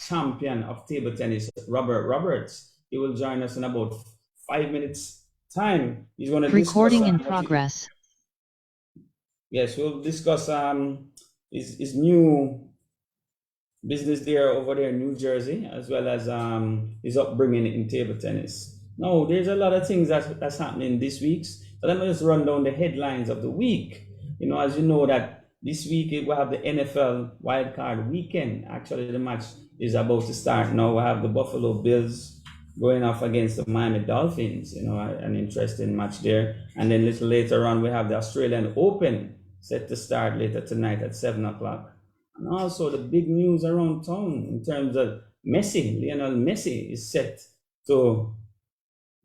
champion of table tennis, Robert Roberts. He will join us in about 5 minutes time. He's going to discuss Recording in progress. Yes, we'll discuss his new business there over there in New Jersey, as well as his upbringing in table tennis. Now, there's a lot of things that's happening this week. So let me just run down the headlines of the week. As you know that this week we have the NFL wildcard weekend. Actually, the match is about to start now. We have the Buffalo Bills going off against the Miami Dolphins. An interesting match there. And then a little later on, we have the Australian Open set to start later tonight at 7 o'clock. And also the big news around town in terms of Messi. Lionel Messi is set to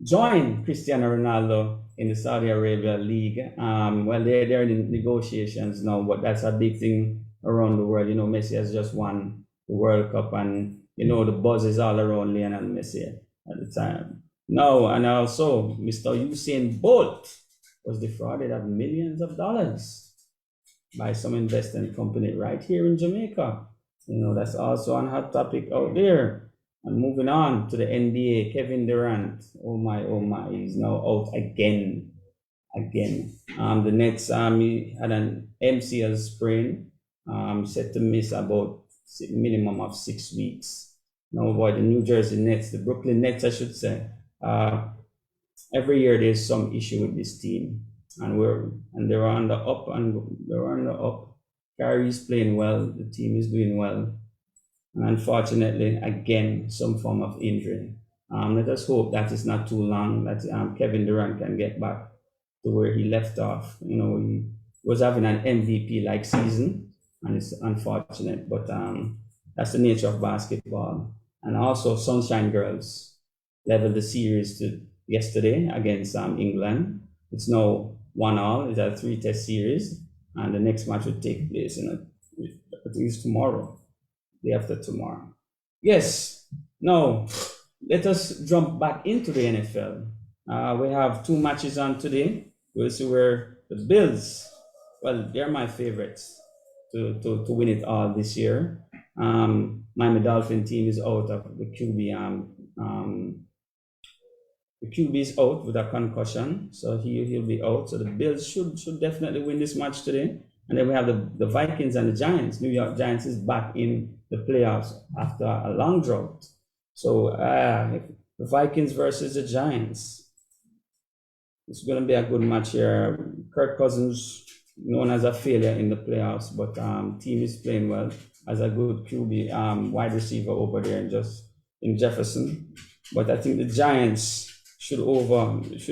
join Cristiano Ronaldo in the Saudi Arabia League. Well, they're in negotiations now, but that's a big thing around the world. Messi has just won the World Cup, and the buzz is all around Lionel Messi at the time. No, and also Mr. Usain Bolt was defrauded of millions of dollars by some investing company right here in Jamaica. That's also a hot topic out there. And moving on to the NBA, Kevin Durant. Oh my, he's now out again. The Nets, he had an MCL sprain, set to miss about minimum of 6 weeks. Now, boy, the New Jersey Nets, the Brooklyn Nets, I should say. Every year there's some issue with this team. And they're on the up. Kyrie's playing well. The team is doing well. And unfortunately, again, some form of injury. Let us hope that it's not too long, that Kevin Durant can get back to where he left off. He was having an MVP-like season, and it's unfortunate, but that's the nature of basketball. And also, Sunshine Girls leveled the series yesterday against England. It's now 1-1. It's a 3-test series, and the next match will take place I think it's tomorrow, day after tomorrow. Yes. Now, let us jump back into the NFL. We have 2 matches on today. We'll see where the Bills, well, they're my favorites to win it all this year. Miami Dolphin team is out of the QB. The QB is out with a concussion, so he'll be out. So the Bills should definitely win this match today. And then we have the Vikings and the Giants. New York Giants is back in the playoffs after a long drought. So the Vikings versus the Giants. It's going to be a good match here. Kirk Cousins, known as a failure in the playoffs, but team is playing well as a good QB wide receiver over there in Jefferson. But I think the Giants should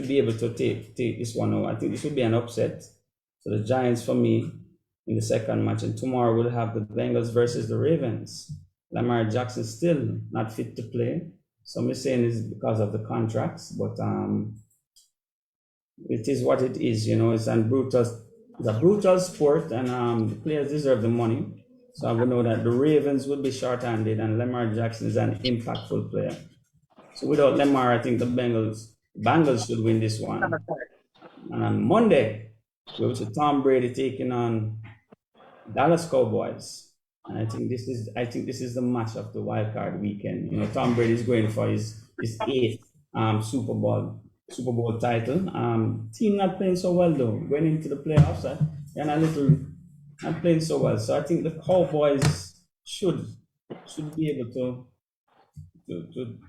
be able to take this one over. I think this will be an upset. So the Giants for me in the second match. And tomorrow we'll have the Bengals versus the Ravens. Lamar Jackson still not fit to play. Some are saying it's because of the contracts, but it is what it is. It's a brutal sport, and the players deserve the money. So I would know that the Ravens would be short-handed, and Lamar Jackson is an impactful player. So without Lamar, I think the Bengals should win this one. And on Monday, we will see Tom Brady taking on Dallas Cowboys. And I think this is the match of the wild card weekend. Tom Brady is going for his 8th Super Bowl title. Team not playing so well though. Going into the playoffs, they're not playing so well. So I think the Cowboys should be able to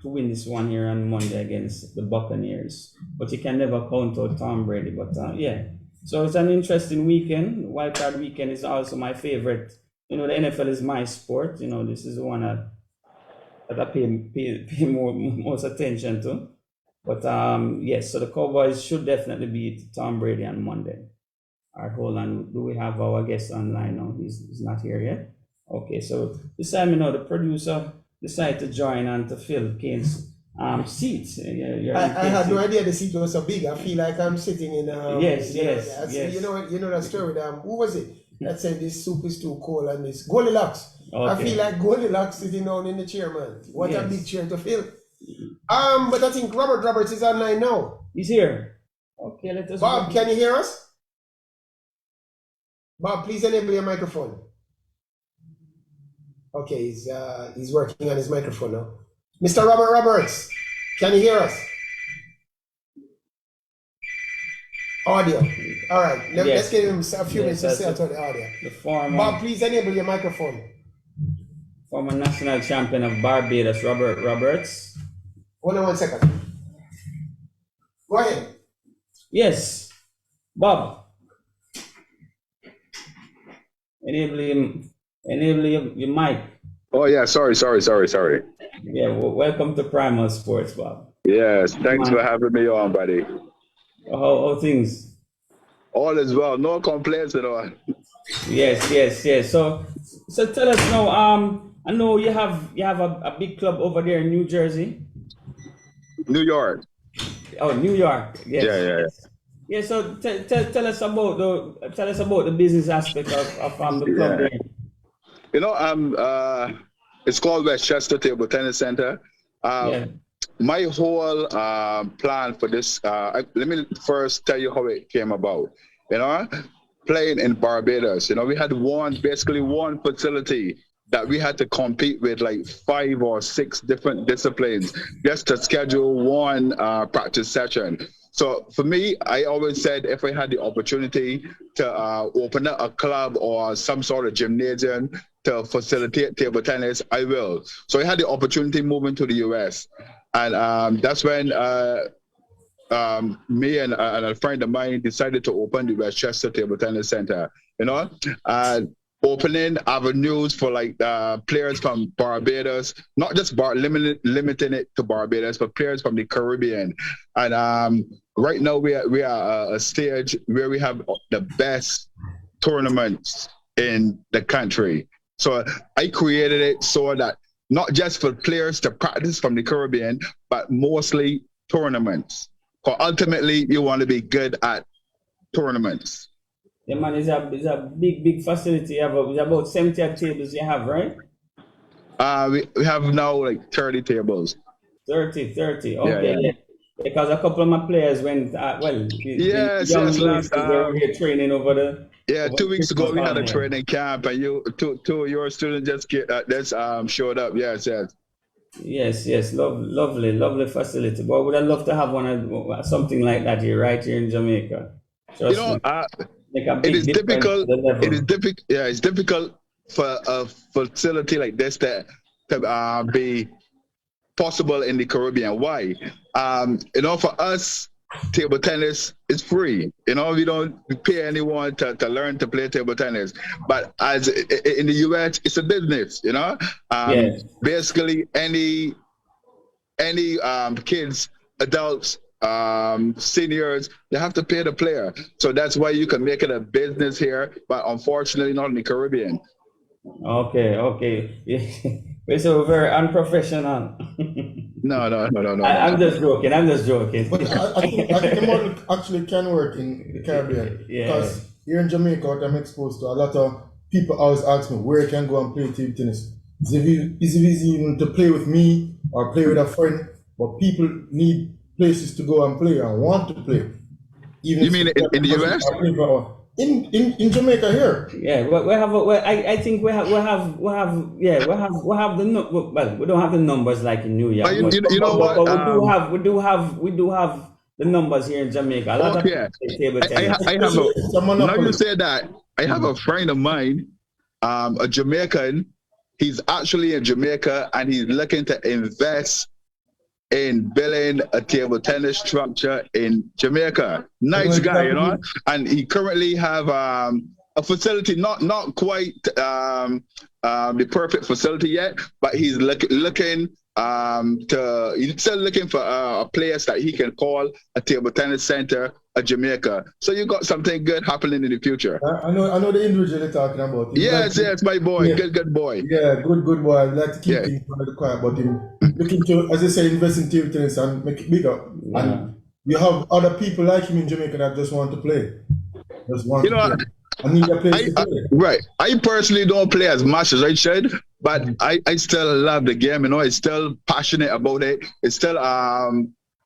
win this one here on Monday against the Buccaneers. But you can never count out Tom Brady. But yeah. So it's an interesting weekend. Wildcard weekend is also my favorite. The NFL is my sport. This is the one that I pay most attention to. But yes, so the Cowboys should definitely beat Tom Brady on Monday. All right, hold on. Do we have our guest online now? He's not here yet. Okay, so this time, the producer decided to join and to fill Kane's seat. I had no idea the seat was so big. I feel like I'm sitting in. Yes. You know that story with who was it that said this soup is too cold and this Goldilocks. Okay. I feel like Goldilocks sitting down in the chair, man. What a big chair to fill. But I think Robert Roberts is online now. He's here. Okay, let us. Bob, can you hear us? Bob, please enable your microphone. Okay, he's working on his microphone now. Mr. Robert Roberts, can you hear us? Audio. All right. Let's give him a few minutes to say out the audio. Bob, please enable your microphone. Former national champion of Barbados, Robert Roberts. Hold on 1 second. Go ahead. Yes, Bob. Enable your mic. Oh yeah, sorry. Yeah, well, welcome to Primal Sports, Bob. Yes, thanks for having me on, buddy. How things? All is well, no complaints at all. Yes. So tell us now. I know you have a big club over there in New Jersey. New York. Oh, New York. Yes. Yeah. Yeah. So tell us about the business aspect of the club there. You know, it's called Westchester Table Tennis Center. My whole plan for this, let me first tell you how it came about. You know, playing in Barbados, you know, we had basically one facility that we had to compete with like 5 or 6 different disciplines just to schedule one practice session. So for me, I always said if I had the opportunity to open up a club or some sort of gymnasium to facilitate table tennis, I will. So I had the opportunity moving to the US. And that's when me and a friend of mine decided to open the Westchester Table Tennis Center, you know, opening avenues for like players from Barbados, not just limiting it to Barbados, but players from the Caribbean. And right now we are a stage where we have the best tournaments in the country. So I created it so that not just for players to practice from the Caribbean, but mostly tournaments. Because ultimately, you want to be good at tournaments. Yeah, man, it's a big facility. It's about 70 tables you have, right? We have now like 30 tables. 30. Okay. Yeah. Because a couple of my players went, yes, they were here training over the. Yeah, 2 weeks ago we had a training camp, and two of your students just showed up. Yes. Lovely facility. But would I love to have something like that here, right here in Jamaica? Trust me. It is difficult. It's difficult for a facility like this to be possible in the Caribbean. Why? You know, for us, table tennis is free. You know, we don't pay anyone to learn to play table tennis. But as in the US, it's a business. You know, basically any kids, adults, seniors, they have to pay the player. So that's why you can make it a business here, but unfortunately not in the Caribbean. Okay. We're so very unprofessional. No. I'm just joking. But I think the model actually can work in the Caribbean. Because here in Jamaica, I'm exposed to a lot of people always ask me where I can go and play table tennis. Is it easy even to play with me or play with a friend? But people need places to go and play and want to play. Even you mean in the US? In Jamaica here. Yeah, I think we have the we don't have the numbers like in New York. But you know what? But we do have the numbers here in Jamaica. A lot of table tennis. Now you say that, I have a friend of mine, a Jamaican. He's actually in Jamaica and he's looking to invest in building a table tennis structure in Jamaica. Nice guy, you know. And he currently have a facility, not quite the perfect facility yet, but he's looking he's still looking for a place that he can call a table tennis center at Jamaica. So you got something good happening in the future. I know the individual you're talking about. Yes, my boy. Yeah. Good boy. Yeah, good boy. I'd like to keep things quiet, but him looking to, as I say, invest in table tennis and make it bigger. Yeah. And you have other people like him in Jamaica that just want to play. I need a place to play. Right. I personally don't play as much as I should, but I still love the game. You know, I'm still passionate about it. It's still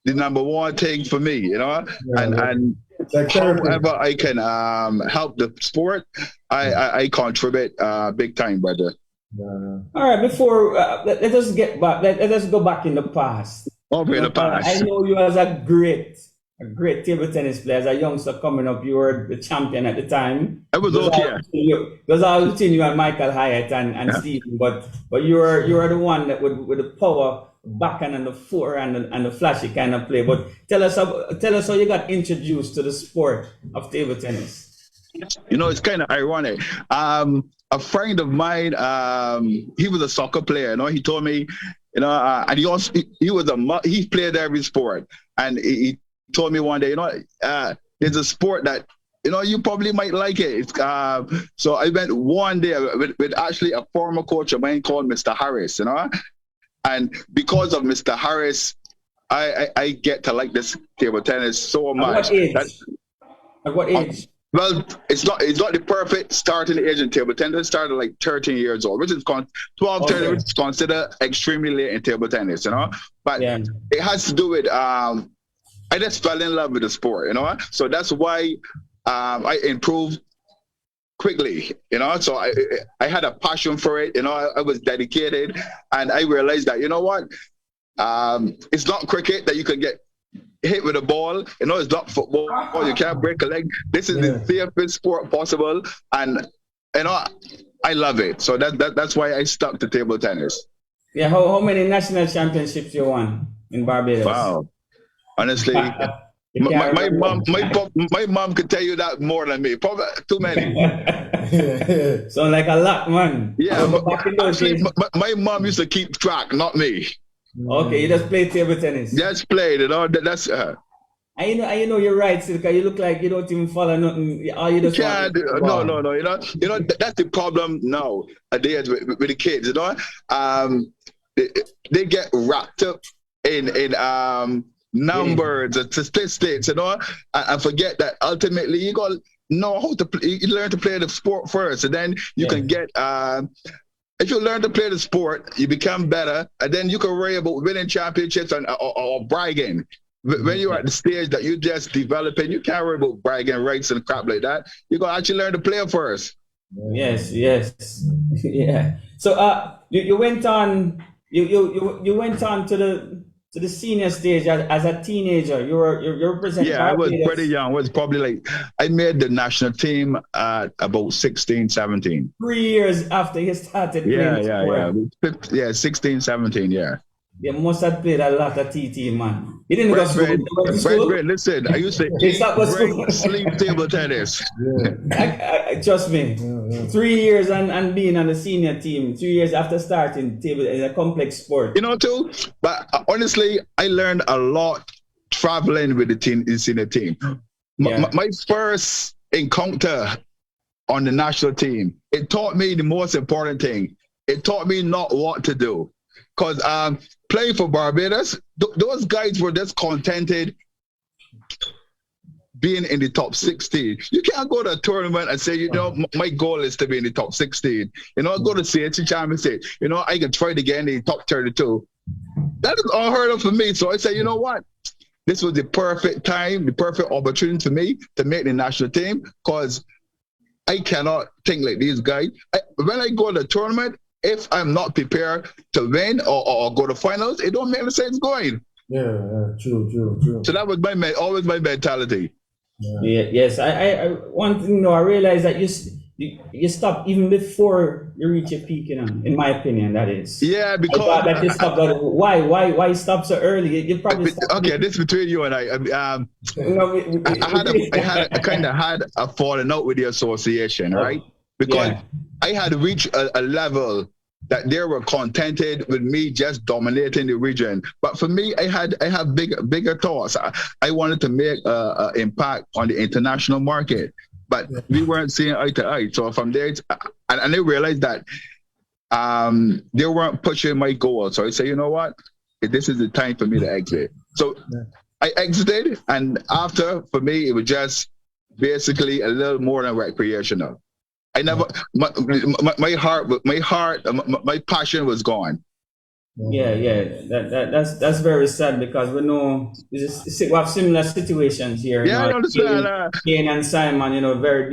the number one thing for me, you know. And like however I can help the sport, I contribute big time, brother. All right, before let us get back, let us go back in the past. Okay, the past. I know you as a great table tennis player. As a youngster coming up, you were the champion at the time. I was okay. Because I was between you and Michael Hyatt and Stephen, but you were the one that with the power backhand and the forehand and the flashy kind of play. But tell us how you got introduced to the sport of table tennis. You know, it's kind of ironic. A friend of mine, he was a soccer player. You know, he told me, you know, and he played every sport, and he told me one day, you know, there's a sport that, you know, you probably might like it. So I went one day with actually a former coach of mine called Mr. Harris, you know, and because of Mr. Harris, I get to like this table tennis so much. At what age? Well, it's not the perfect starting age in table tennis. It started like 13 years old, which is 12, 13, which is considered extremely late in table tennis, you know. But it has to do with I just fell in love with the sport, you know. So that's why I improved quickly, you know. So I had a passion for it, you know. I was dedicated, and I realized that, you know what, it's not cricket that you can get hit with a ball, you know, it's not football, you can't break a leg. This is the safest sport possible, and you know, I love it. So that's why I stuck to table tennis. Yeah, how many national championships you won in Barbados? Wow, honestly, my mom could tell you that more than me. Probably too many. So like a lot, man. Yeah, actually, my mom used to keep track, not me. Okay, you just play table tennis. Just played, you know. That's. I know you're right, because you look like you don't even follow nothing. All you just no. You know that's the problem now nowadays with the kids. You know, they get wrapped up in numbers and statistics. You know, and forget that ultimately you got to know how to play. You learn to play the sport first, and then you can get. If you learn to play the sport, you become better, and then you can worry about winning championships or bragging. When you're at the stage that you're just developing, you can't worry about bragging rights and crap like that. You got to actually learn to play first. Yes, yeah. So you went on you went on to the senior stage as a teenager. You're representing. Yeah, I was pretty young. I was probably like, I made the national team at about 16, 17. 3 years after you started playing sport. Yeah, 16, 17, yeah. You must have played a lot of TT, man. You didn't go to school? Listen, I used to sleep table tennis. Trust me. 3 years and being on the senior team, 3 years after starting table is a complex sport. You know, too. But honestly, I learned a lot traveling with the senior team. My first encounter on the national team, it taught me the most important thing. It taught me not what to do. Because playing for Barbados, those guys were just contented being in the top 16. You can't go to a tournament and say, you know, my goal is to be in the top 16. You know, go to CHC Championship. You know, I can try to get in the top 32. That is unheard of for me. So I say, you know what? This was the perfect time, the perfect opportunity for me to make the national team, because I cannot think like these guys. When I go to the tournament, if I'm not prepared to win or go to finals, it don't make sense going. Yeah, true. So that was always my mentality. Yes, I one thing though, I realized that you stop even before you reach your peak, you know, in my opinion, that is. Yeah, because I thought that you stopped. Why stop so early? You probably okay, this is between you and I. I kind of had a falling out with the association, right? Because I had reached a level that they were contented with me just dominating the region. But for me, I had bigger thoughts. I wanted to make an impact on the international market, but we weren't seeing eye to eye. So from there, and I realized that they weren't pushing my goal. So I said, you know what? This is the time for me to exit. So I exited, and after, for me, it was just basically a little more than recreational. I never, my passion was gone. That's very sad, because we know we have similar situations here. Yeah, I understand. Kane and Simon, you know, they're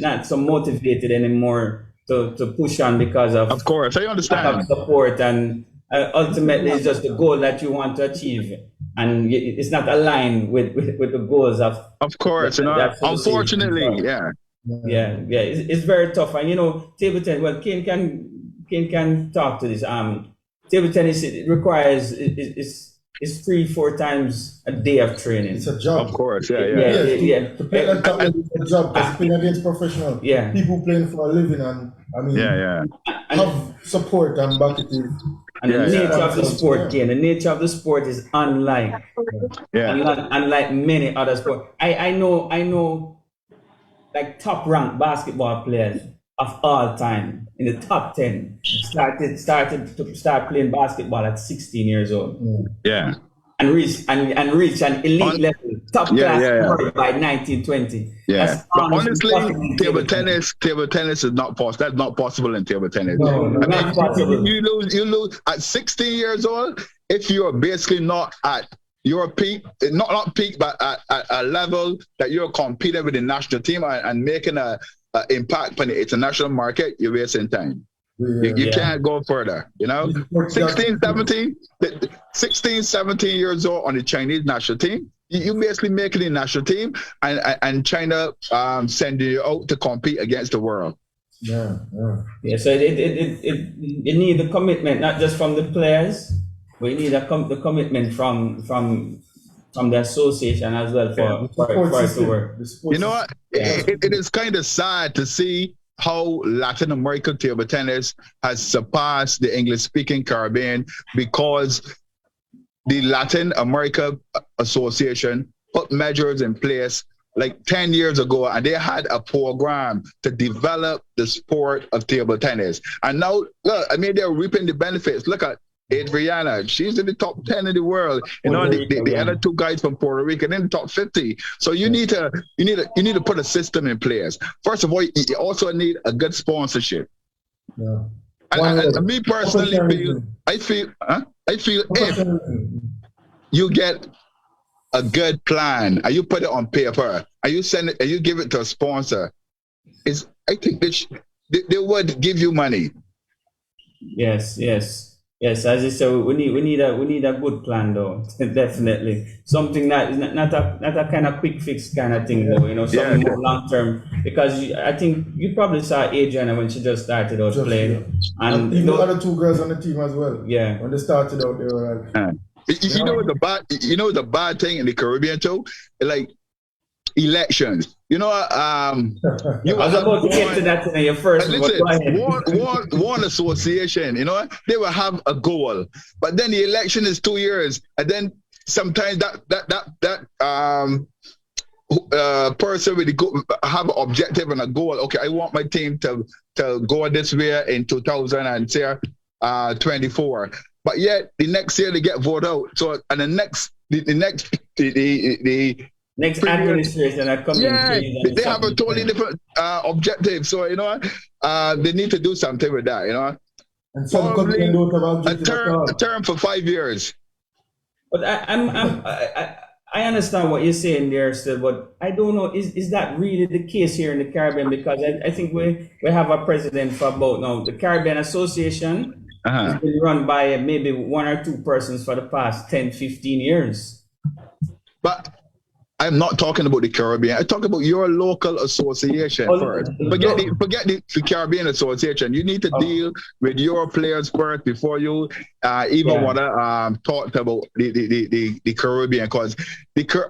not so motivated anymore to push on because Of course, I lack understand. of support, and ultimately it's just the goal that you want to achieve, and it's not aligned with the goals of course, unfortunately, yeah. Yeah, it's very tough. And table tennis, well, Kane can talk to this. Table tennis, it requires it's 3-4 times a day of training. It's a job. Of course, To play that top level is a job because playing against professional people playing for a living, and I mean, have support and back it in. And the nature of the sport, Kane, the nature of the sport is unlike many other sports. I know like top ranked basketball players of all time in the top 10 started playing basketball at 16 years old. Yeah. And reach an elite level, top class by 1920. Yeah. But honestly, table tennis is not possible. That's not possible in table tennis. No, not possible. You lose at 16 years old if you're basically not at your peak, not peak, but at a level that you're competing with the national team and making an impact on the international market. You're wasting time. You can't go further, 16, 17 years old on the Chinese national team. You basically making the national team and China sending you out to compete against the world. So it need the commitment, not just from the players, but you need the commitment from the association as well for it to work. You know what? It is kind of sad to see how Latin American table tennis has surpassed the English-speaking Caribbean because the Latin America Association put measures in place like 10 years ago, and they had a program to develop the sport of table tennis. And now, look, I mean, they're reaping the benefits. Look at Adriana, she's in the top 10 in the world. The other two guys from Puerto Rico in the top 50. So you need to put a system in place. First of all, you also need a good sponsorship. Yeah. And me personally I feel if you get a good plan and you put it on paper and you send it and you give it to a sponsor, I think they would give you money. Yes, as you said, we need a good plan though. Definitely something that is not a kind of quick fix kind of thing though. Something more long term. Because I think you probably saw Adriana when she just started out playing, and even the other two girls on the team as well. Yeah, when they started out, they were like, the bad thing in the Caribbean too, like elections. I was about to get to that in your first. One association, they will have a goal, but then the election is 2 years, and then sometimes that person will have an objective and a goal. Okay, I want my team to go this way in 2024, but yet the next year they get voted out. So and the next administration are coming. They have a totally different objective. So they need to do something with that. And some countries don't have a term for 5 years. But I understand what you're saying there, still, but I don't know, is that really the case here in the Caribbean? Because I think we have a president for about now. The Caribbean Association has been run by maybe 1 or 2 persons for the past 10, 15 years. But I'm not talking about the Caribbean. I'm talking about your local association first. Forget the Caribbean Association. You need to deal with your players first before you even want to talk about the Caribbean. Because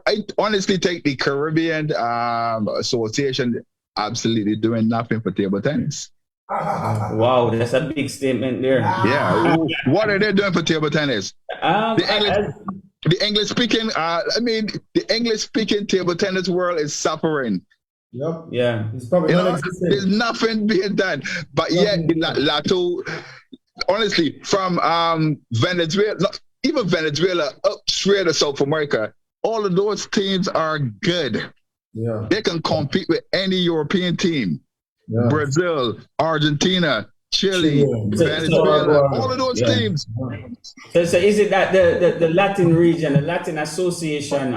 I honestly think the Caribbean Association absolutely doing nothing for table tennis. Wow, that's a big statement there. Yeah, what are they doing for table tennis? The English-speaking, the English-speaking table tennis world is suffering. Yep. Yeah. It's probably there's nothing being done. But yet, Lato, honestly, from Venezuela, even Venezuela, up straight to South America, all of those teams are good. Yeah. They can compete with any European team. Yeah. Brazil, Argentina, Chile, Venezuela, all of those teams. So is it that the Latin region, the Latin Association,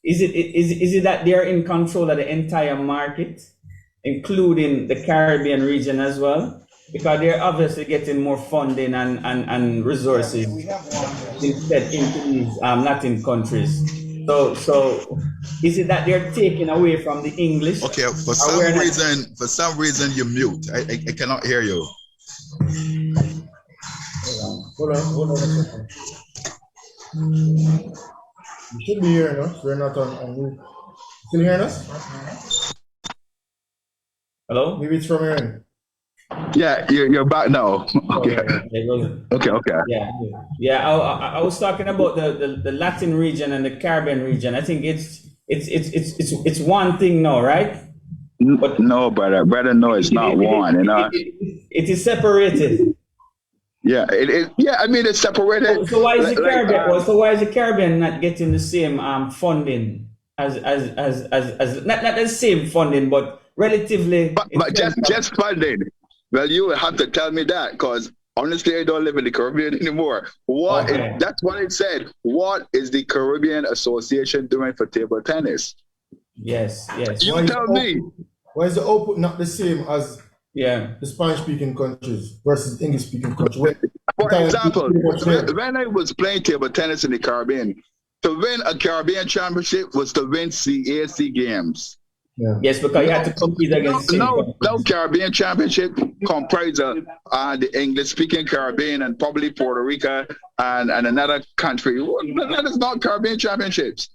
is it that they're in control of the entire market? including the Caribbean region as well, because they're obviously getting more funding and resources instead into these Latin countries. So is it that they're taking away from the English? Okay, for some reason you mute. I cannot hear you. Hold on a second. You should be hearing us. We're not on mute. Still hearing us? Hello? Maybe it's from your end. Yeah, you're back now. Okay. Okay. Yeah. I was talking about the Latin region and the Caribbean region. I think it's one thing now, right? But no, brother, no, it's not one. You know, it is separated. Yeah, I mean, it's separated. So why is the Caribbean? So why is the Caribbean not getting the same funding as not the same funding, but relatively? But just funding. Well, you will have to tell me that, because honestly, I don't live in the Caribbean anymore. That's what it said. What is the Caribbean Association doing for table tennis? Yes. You tell me. Why is the output not the same as the Spanish-speaking countries versus English-speaking countries? For example, when I was playing table tennis in the Caribbean, to win a Caribbean championship was to win CAC games. Yeah. Yes, because you had to compete against. No Caribbean championship comprised of the English-speaking Caribbean and probably Puerto Rico and another country. That is not Caribbean championships.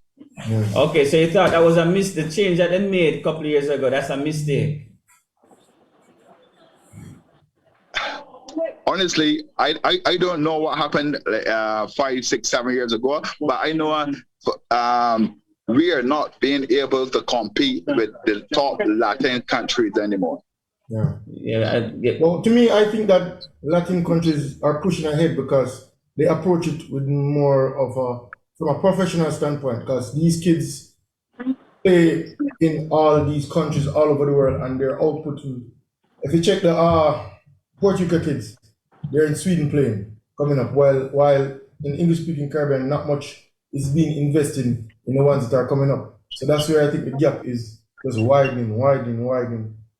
Yeah. Okay, so you thought that was the change that they made a couple of years ago. That's a mistake. Honestly, I don't know what happened 5, 6, 7 years ago, but I know we are not being able to compete with the top Latin countries anymore. Yeah. Well, to me, I think that Latin countries are pushing ahead because they approach it with more of from a professional standpoint, because these kids play in all these countries all over the world and they're outputting. If you check the Puerto Rico kids, they're in Sweden playing, coming up, while in English-speaking Caribbean, not much is being invested in the ones that are coming up. So that's where I think the gap is just widening.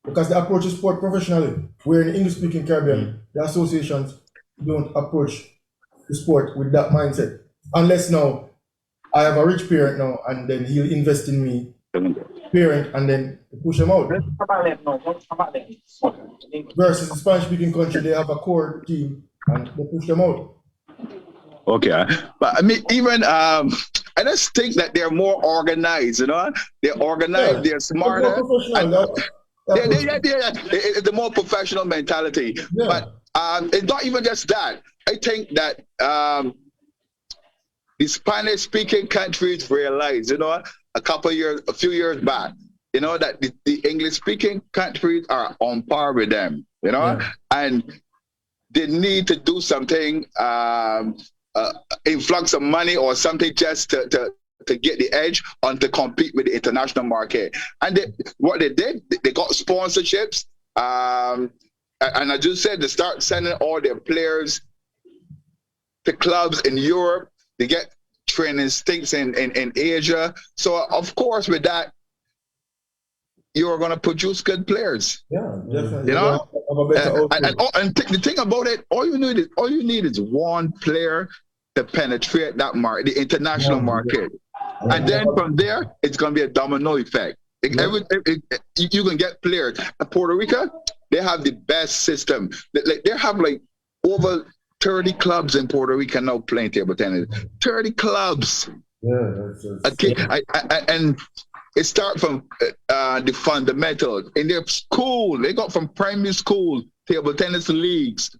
Because they approach the sport professionally. Where in English-speaking Caribbean, the associations don't approach the sport with that mindset. Unless now I have a rich parent now, and then he'll invest in me, parent, and then push them out. Versus the Spanish-speaking country, they have a core team and they push them out. Okay, but I mean, even I just think that they're more organized. You know, they're organized, they're smarter. It's a more professional mentality. Yeah. But it's not even just that. I think that the Spanish-speaking countries realize, you know, a few years back, you know, that the English-speaking countries are on par with them, you know, and they need to do something, influx of money or something just to get the edge on to compete with the international market. And what they did, they got sponsorships, and I just said they start sending all their players to clubs in Europe. They get training stints in Asia. So of course, with that, you're going to produce good players. Yeah, definitely. You know, and the thing about it, all you need is one player to penetrate that market, the international market, and then from there, it's going to be a domino effect. You can get players. In Puerto Rico, they have the best system. They have like over 30 clubs in Puerto Rico now playing table tennis. 30 clubs. Yeah, and it starts from the fundamentals. In their school, they got from primary school table tennis leagues,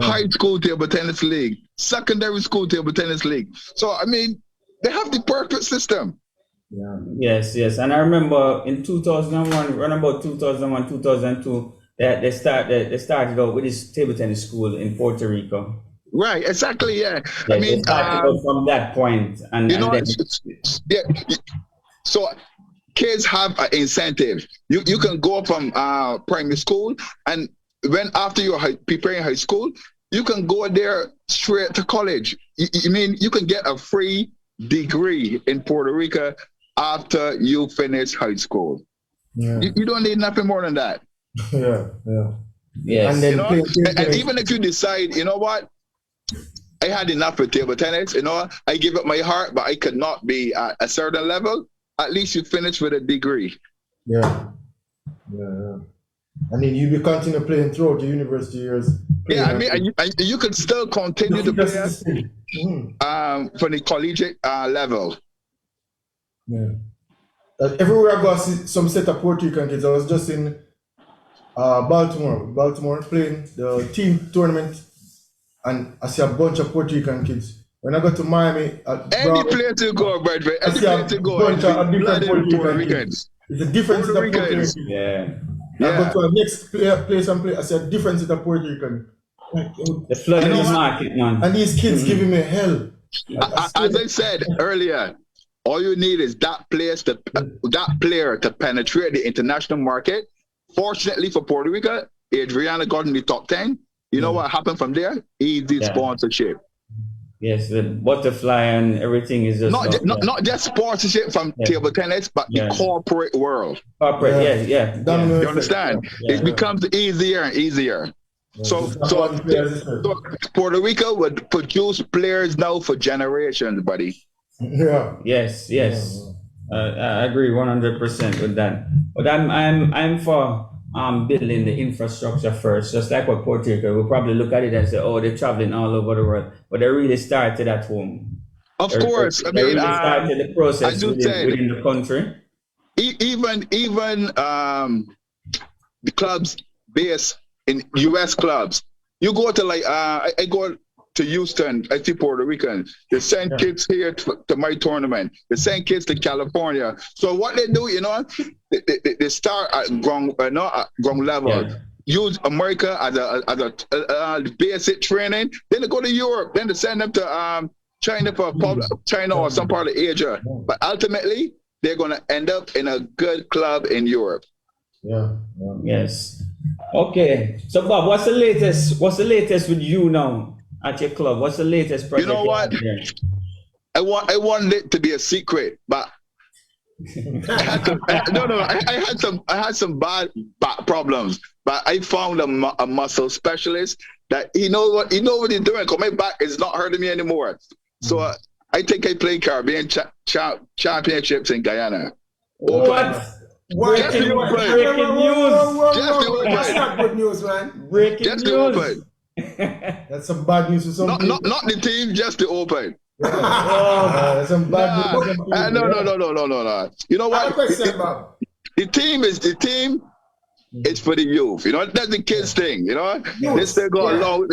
high school table tennis league, secondary school table tennis league. So, I mean, they have the perfect system. Yeah. Yes. And I remember in 2001, around about 2001, 2002, they started out with this table tennis school in Puerto Rico. Right, exactly, yeah. I mean, from that point, and you know, then... So kids have an incentive. You can go from primary school, and when after you're preparing high school, you can go there straight to college. You mean you can get a free degree in Puerto Rico after you finish high school. You don't need nothing more than that. Yes. And then You know? And even if you decide, you know what, I had enough with table tennis, you know, I give up my heart, but I could not be at a certain level. At least you finish with a degree. Yeah. And then you will continue playing throughout the university years. Yeah, I mean, and you could still continue to play for the collegiate level. Yeah. Everywhere I go, I see some set of Puerto Rican kids. I was just in Baltimore playing the team tournament, and I see a bunch of Puerto Rican kids. When I go to Miami, Any place you go, Bradford, I any see a place you go, bunch of different Puerto Ricans. Ricans. It's a different set of Puerto Ricans. Yeah. I go to a next place and play. I see a different set of Puerto Rican. The flood in the market, man. And these kids giving me hell. As I said earlier, all you need is that player to penetrate the international market. Fortunately for Puerto Rico, Adriana got in the top 10. You know what happened from there? Easy sponsorship. Yes, the butterfly and everything is just not just sponsorship from table tennis, but the corporate world. Corporate, You understand? It becomes easier and easier. So Puerto Rico would produce players now for generations, buddy. Yeah. Yes. I agree 100% with that. But I'm for building the infrastructure first, just like what Puerto Rico. We'll probably look at it and say, oh, they're traveling all over the world, but they really started at home. Of course, they really started the process within the country. Even the clubs based in U.S. clubs, you go to like I go to Houston, I see Puerto Rican. They send kids here to my tournament. They send kids to California. So what they do, you know, they start at ground level. Yeah. Use America as a basic training. Then they go to Europe. Then they send them to China China or some part of Asia. But ultimately, they're going to end up in a good club in Europe. Yes. Okay. So Bob, what's the latest with you now at your club? What's the latest project? You know what? I want it to be a secret, but I had some bad problems, but I found a muscle specialist that he know what he's doing. Cause my back is not hurting me anymore. So I think I played Caribbean championships in Guyana. What? Breaking news! That's not good news, man. Breaking news. That's some bad news for some people. Not the team, just the Open. That's some bad news. No. You know what? I have a question, Bob. The team. It's for the youth. You know, that's the kids thing. You know, they still go along.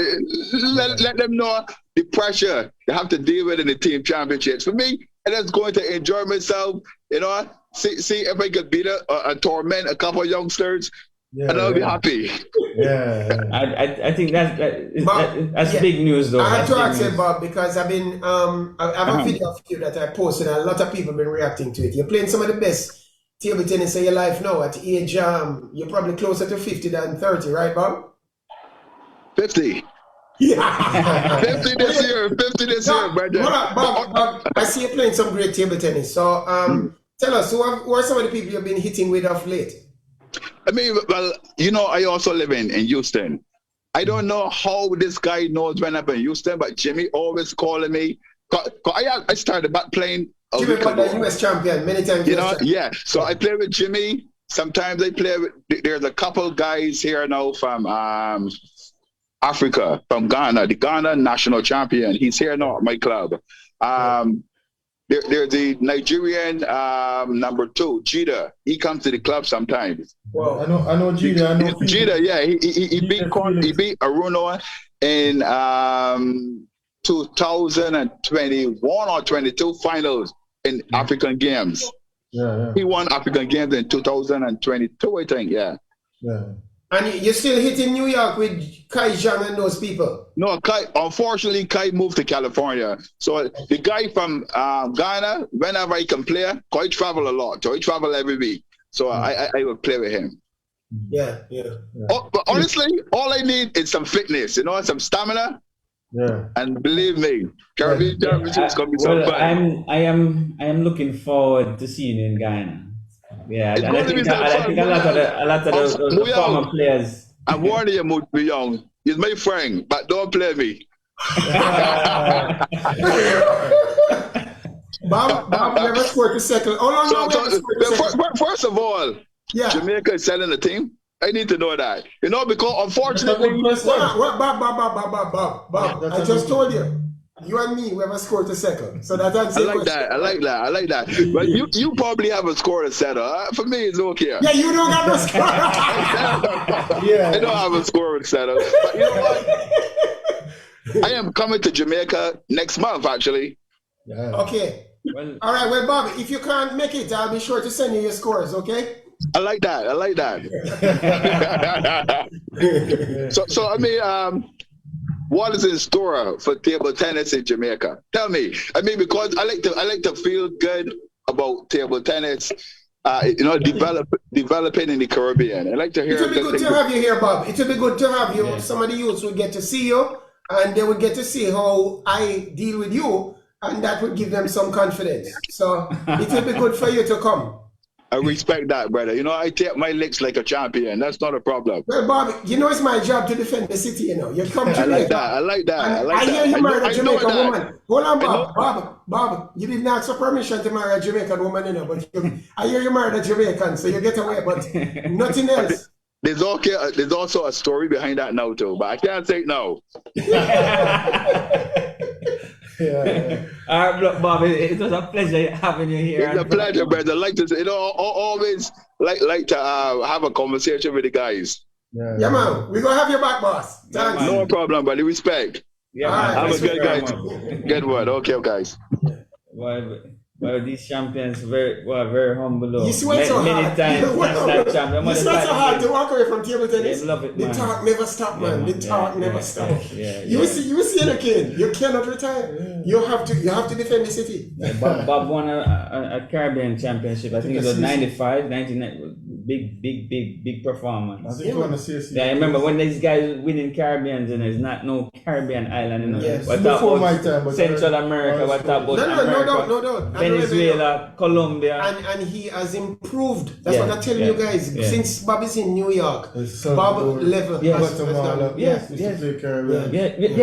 Let them know the pressure they have to deal with in the team championships. For me, I just going to enjoy myself. You know, see if I could beat and torment a couple of youngsters, and I'll be happy. I think that's big news, though. I had to ask you, Bob, because I've been I have a video of you that I posted, and a lot of people have been reacting to it. You're playing some of the best table tennis in your life now. At age, you're probably closer to 50 than 30, right, Bob? 50. Yeah. 50 this year, brother. Bob, I see you playing some great table tennis. So tell us, who are some of the people you've been hitting with of late? I mean, well, you know, I also live in Houston. I don't know how this guy knows when I'm in Houston, but Jimmy always calling me. I started back playing. Jimmy was the US champion many times. You know, yeah. So I play with Jimmy. Sometimes I play with, there's a couple guys here now from Africa, from Ghana, the Ghana national champion. He's here now at my club. There's the Nigerian number 2, Jida. He comes to the club sometimes. Well, I know Jida. Jida, yeah. He beat Aruno in 2021 or 22 finals in African Games. Yeah. He won African Games in 2022, I think. Yeah. And you're still hitting New York with Kai Zhang and those people? No, unfortunately, Kai moved to California. So the guy from Ghana, whenever I can play, I travel a lot. So I travel every week. So I would play with him. Yeah. Oh, but honestly, all I need is some fitness, you know, some stamina. Yeah. And believe me, Caribbean Championship is going to be so fun. I am looking forward to seeing you in Guyana. Yeah, It's and going to be some I think a lot of the former players. I'm warning you, Muyong. He's my friend, but don't play me. Bob never scored a second. How long First of all, Jamaica is selling the team. I need to know that. You know, because unfortunately... Bob, I just told you. You and me, we haven't scored a second. So that's I like that. But you probably haven't scored a setter. For me, it's okay. Yeah, you don't have no score. I don't have a scoring setter. But you know what? I am coming to Jamaica next month, actually. Yeah. Okay. Well, all right. Well, Bob, if you can't make it, I'll be sure to send you your scores. Okay. I like that. So I mean, what is in store for table tennis in Jamaica? Tell me. I mean, because I like to feel good about table tennis. Developing in the Caribbean. I like to hear. It will be good to have you here, Bob. It will be good to have you. Yeah. Some of the youths will get to see you, and they will get to see how I deal with you, and that would give them some confidence. So it will be good for you to come. I respect that, brother. You know, I take my licks like a champion. That's not a problem. Well, Bob, you know it's my job to defend the city, you know. You come to me. I like that. I hear you married a Jamaican woman. Hold on, Bob. You didn't ask for permission to marry a Jamaican woman, you know, but I hear you married a Jamaican, so you get away, but nothing else. There's also a story behind that now, too, but I can't say it now. Yeah. All right, Bob, it was a pleasure having you here. It's a pleasure, brother. Like to, always like to have a conversation with the guys. Yeah, man. We're gonna have your back, boss. Thanks. No problem, buddy. Respect. Yeah, man. Have a good guys. Good word. Okay, guys. Well, these champions very humble. You sweat so hard. Many times, you sweat so hard to walk away from table tennis. They love it, man. The talk never stop, man. The talk never stop. You see a kid. You cannot retire. You have to defend the city. Bob won a Caribbean championship. I think it was 95, 99. Big performance. I think I remember when these guys winning Caribbeans, and there's not no Caribbean island, you know. Yes. What about Central America? What about No. Venezuela, Colombia, and he has improved. That's what I tell you guys. Since Bob is in New York, Bob level. Guatemala. Yes.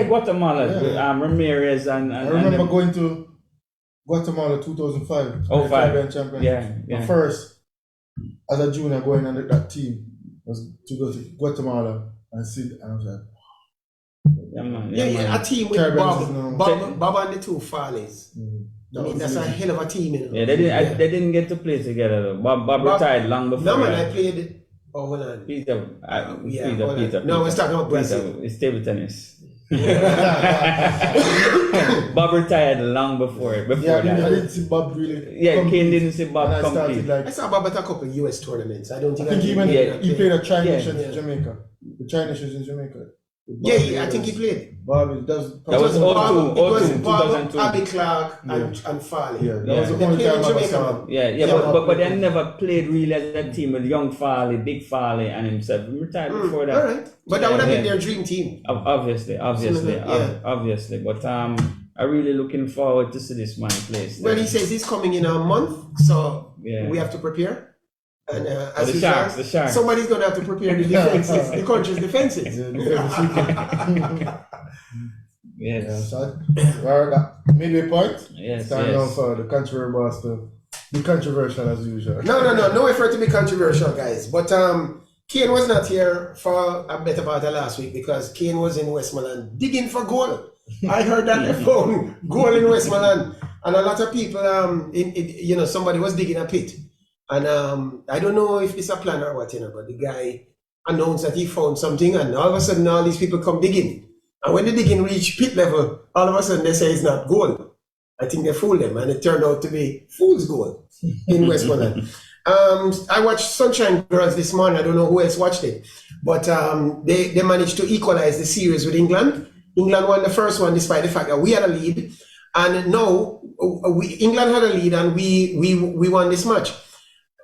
Guatemala. Ramirez and I remember going to Guatemala 2005. Oh, Caribbean champion. Yeah. First, as a junior, going on that team was to go to Guatemala and see. And I was like, a team with Bob and the two Farleys. I mean, that's a hell of a team, you know. Yeah, they didn't get to play together though. Bob retired long before. No, man, I played. Oh, hold on. Peter. No, we're talking about Brazil. It's table tennis. Bob retired long before that. I didn't see Bob really. Compete. Kane didn't see Bob compete. I saw Bob at a couple of US tournaments. I think he played a Tri-Nations in Jamaica. The Tri-Nations in Jamaica. Yeah, I think he played. Bob, that was 2002. Abby Clark and Farley. Yeah, that was the only time I saw. But they never played really as a team with young Farley, big Farley, and himself. He retired before that. All right, but that would have been their dream team. Obviously. But I'm really looking forward to see this man play. Well, he says he's coming in a month, so we have to prepare. And as the Sharks. Somebody's going to have to prepare the defenses, the country's defenses. Midway point. Yes. Time now for the contrary boss to be controversial as usual. No effort to be controversial, guys. But Kane was not here for a better part of last week because Kane was in Westmoreland digging for goal. I heard that they found goal in Westmoreland, and a lot of people, somebody was digging a pit. And I don't know if it's a plan or what, but the guy announced that he found something, and all of a sudden all these people come digging. And when the digging reached pit level, all of a sudden they say it's not gold. I think they fooled them, and it turned out to be fool's gold in Westmoreland. I watched Sunshine Girls this morning. I don't know who else watched it, but they managed to equalize the series with England. England won the first one despite the fact that we had a lead, and now England had a lead, and we won this match.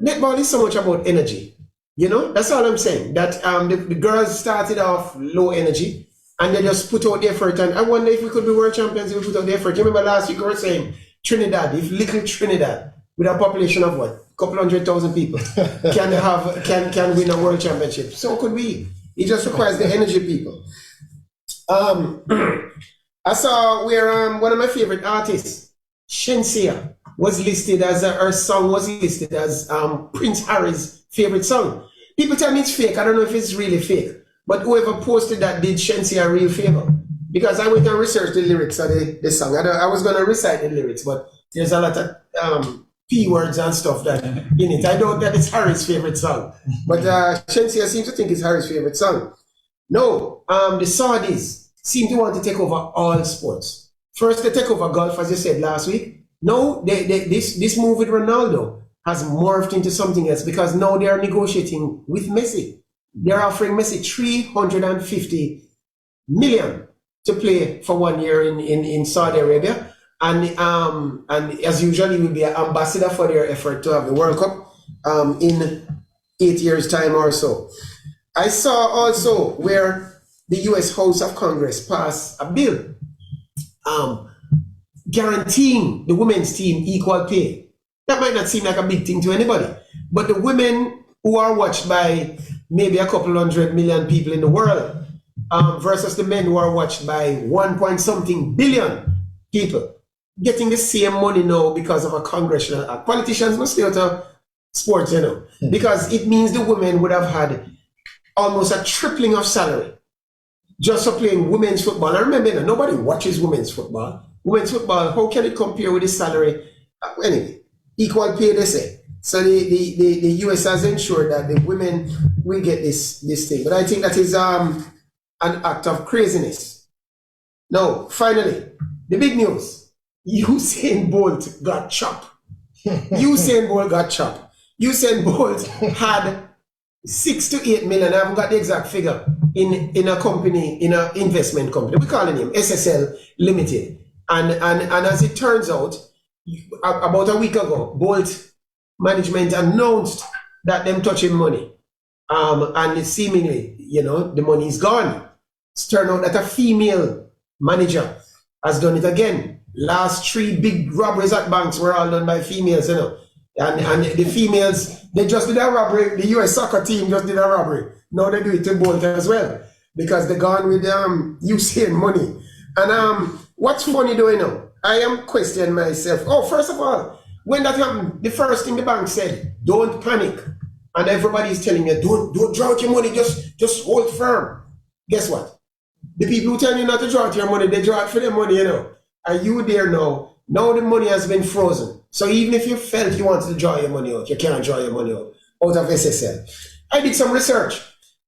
Netball is so much about energy, that's all I'm saying. That the girls started off low energy and they just put out the effort. And I wonder if we could be world champions if we put out the effort. You remember last week we were saying Trinidad, if little Trinidad with a population of what? couple 100,000 people can win a world championship. So could we. It just requires the energy, people. I saw where one of my favorite artists, Shenseea, was listed as her song was listed as Prince Harry's favorite song. People tell me it's fake. I don't know if it's really fake, but whoever posted that did Shenseea a real favor, because I went and researched the lyrics of the song. I was going to recite the lyrics, but there's a lot of P words and stuff that in it. I doubt that it's Harry's favorite song, but Shenseea seems to think it's Harry's favorite song. No, the Saudis seem to want to take over all sports. First, they take over golf, as you said last week. No, this move with Ronaldo has morphed into something else, because now they are negotiating with Messi. They're offering Messi 350 million to play for 1 year in Saudi Arabia. And as usual, he will be an ambassador for their effort to have the World Cup in 8 years' time or so. I saw also where the US House of Congress passed a bill guaranteeing the women's team equal pay. That might not seem like a big thing to anybody, but the women who are watched by maybe a couple 100 million people in the world versus the men who are watched by 1 billion people getting the same money now because of a congressional act. Politicians must stay out of sports, you know, because it means the women would have had almost a tripling of salary just for playing women's football. And remember, nobody watches women's football. Women's football, how can it compare with the salary? Anyway, equal pay, they say. So the US has ensured that the women will get this thing. But I think that is an act of craziness. Now, finally, the big news. Usain Bolt got chopped. Usain Bolt got chopped. Usain Bolt had 6 to 8 million, I haven't got the exact figure, in a company, in an investment company. We call it SSL Limited. And as it turns out, about a week ago, Bolt management announced that them touching money. And seemingly, the money is gone. It's turned out that a female manager has done it again. Last 3 big robberies at banks were all done by females, And the females, they just did a robbery. The US soccer team just did a robbery. Now they do it to Bolt as well, because they're gone with Usain money. And what's funny though, I am questioning myself. Oh, first of all, when that happened, the first thing the bank said, don't panic. And everybody's telling you, don't draw out your money, just hold firm. Guess what? The people who tell you not to draw out your money, they draw out for their money, Are you there now? Now the money has been frozen. So even if you felt you wanted to draw your money out, you can't draw your money out of SSL. I did some research,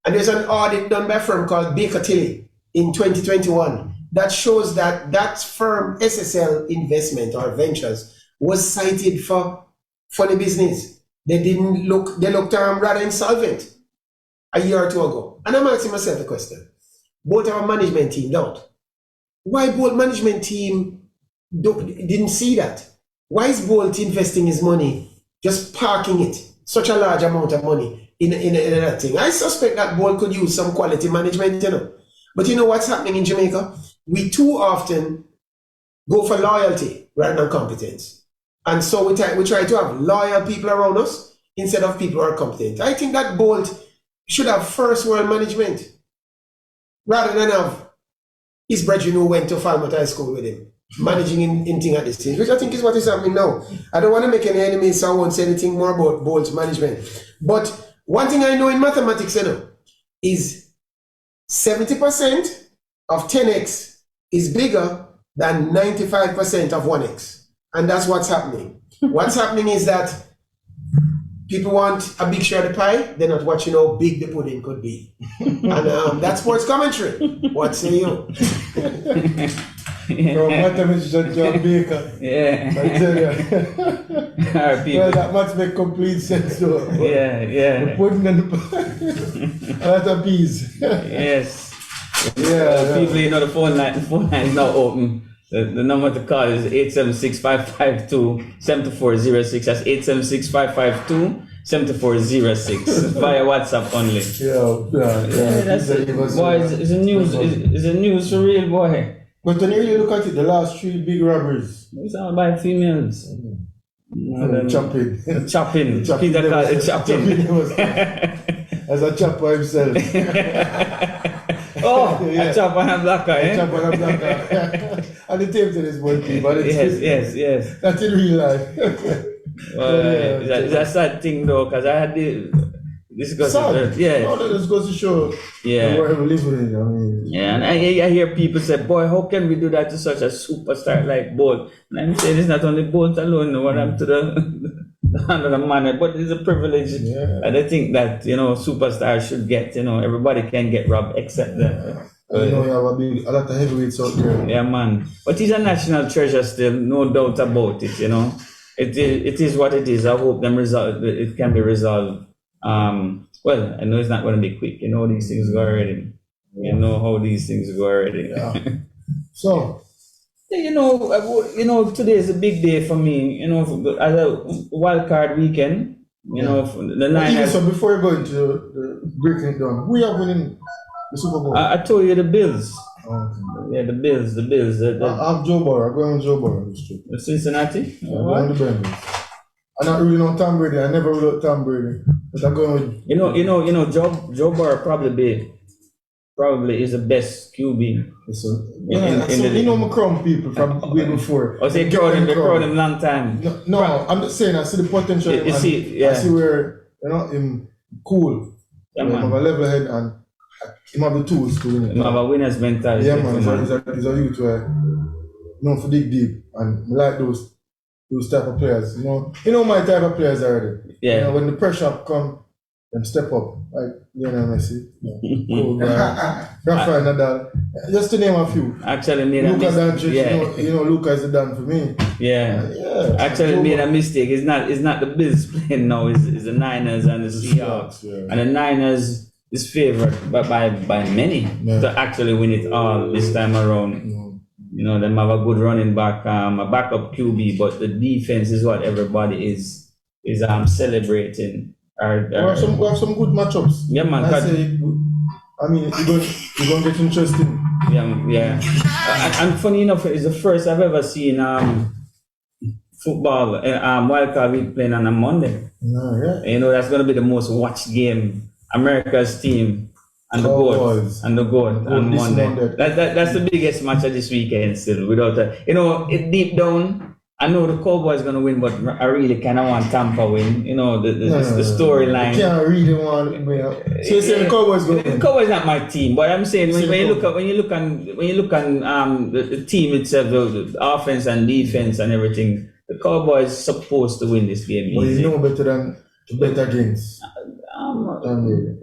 and there's an audit done by a firm called Baker Tilly in 2021 that shows that firm, SSL Investment or Ventures, was cited for funny business. They looked rather insolvent a year or 2 ago. And I'm asking myself the question, both our management team don't. Why both management team didn't see that? Why is Bolt investing his money, just parking it, such a large amount of money in that thing? I suspect that Bolt could use some quality management, But you know what's happening in Jamaica? We too often go for loyalty rather than competence. And so we try to have loyal people around us instead of people who are competent. I think that Bolt should have first world management rather than have his brethren who went to Falmouth High School with him, managing in thing at this stage, which I think is what is happening now. I don't want to make any enemies, so I won't say anything more about Bolt's management. But one thing I know in mathematics, is 70% of 10x is bigger than 95% of 1x. And that's what's happening. What's happening is that people want a big share of the pie. They're not watching how big the pudding could be. And that's sports commentary. What say you? From mathematics to John Baker. Yeah. I tell you. Well, that must make complete sense though. Yeah. The pudding and the a lot of peas. Yes. Yeah. People, the phone line is now open. The number to call is 876-552-7406. That's 876-552-7406 via WhatsApp only. Yeah. That's it. Boy, it's a news for real, boy. But when you look at it, the last 3 big robberies. It's all by females. Chopping. Chopping. Peter called it chopping. As a chopper himself. Oh, a chopper and a blacker, eh? Chopper and a blacker. And the table tennis one team, but it's yes. That's in real life. It's a sad thing though, because I had this goes No, this goes to show where we live with it. I mean, and I hear people say, boy, how can we do that to such a superstar like Bolt? And I'm saying it's not only Bolt alone, what I'm to the another man, but it's a privilege. And I think that, superstars should get, everybody can get robbed except them. You have a lot of heavyweights out there. Yeah, man. But he's a national treasure still, no doubt about it, It is what it is. I hope it can be resolved. Well, I know it's not going to be quick. You know these things go already. You know how these things go already. Yeah. So, today is a big day for me. As a wild card weekend. The Niners. So before you go into the breaking it down, who are winning the Super Bowl? I told you the Bills. Okay. Yeah, the Bills. I have Joe Burrow. I'm going with Joe Burrow. The Cincinnati. I'm going with the Bengals. I'm not really on Tom Brady. I never ruled out Tom Brady. But I'm going with Joe Burrow probably is the best QB. McCrum people from way before. Oh, they crowd him long time. No, I'm just saying I see the potential. I see where him cool. Yeah, him have a level head and him have the tools to win it. Him have a winner's mentality. Yeah, man. He's a youth where known for dig deep and like those type of players. My type of players already. Yeah. When the pressure come, them step up. Like Lionel Messi, Rafael Nadal. Just to name a few. Actually made Luka Doncic. Luka is the Dan for me. Yeah. Actually made a mistake. It's not the Bills playing now. It's the Niners and the Seahawks. Yeah. And the Niners is favored by many to actually win it all this time around. Them have a good running back, a backup QB, but the defense is what everybody is celebrating. We have some good matchups. Yeah, man. You're going to get interesting. Yeah. And funny enough, it's the first I've ever seen football wildcard week playing on a Monday. Yeah. That's going to be the most watched game. America's team. And the goat on Monday. That's the biggest match of this weekend still. Without it deep down, I know the Cowboys going to win, but I really kind of want Tampa win. The storyline. You can't really want to win. So you say the Cowboys going to win? The Cowboys not my team, but I'm saying when you look on the team itself, the offense and defense and everything, the Cowboys supposed to win this game. Well, you know better than better games.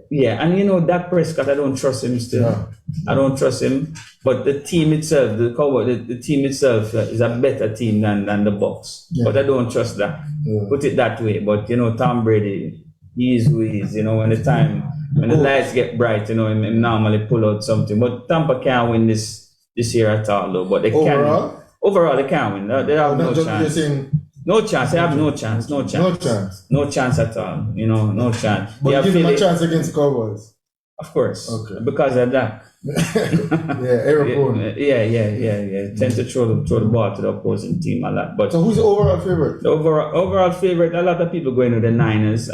Yeah, and Dak Prescott, I don't trust him still. Yeah. I don't trust him. But the team itself, the Cowboys, the team itself is a better team than the Bucs. Yeah. But I don't trust that. Yeah. Put it that way. But Tom Brady, he is who he is. When the lights get bright, him normally pull out something. But Tampa can't win this year at all, though. But they can. Overall, they can't win. They have no chance. No chance. They have no chance. No chance. No chance at all. No chance. But give them a chance against the Cowboys. Of course. Okay. Because of that. Yeah. Tend to throw the ball to the opposing team a lot. But so who's the overall favorite? The overall favorite, a lot of people going with the Niners.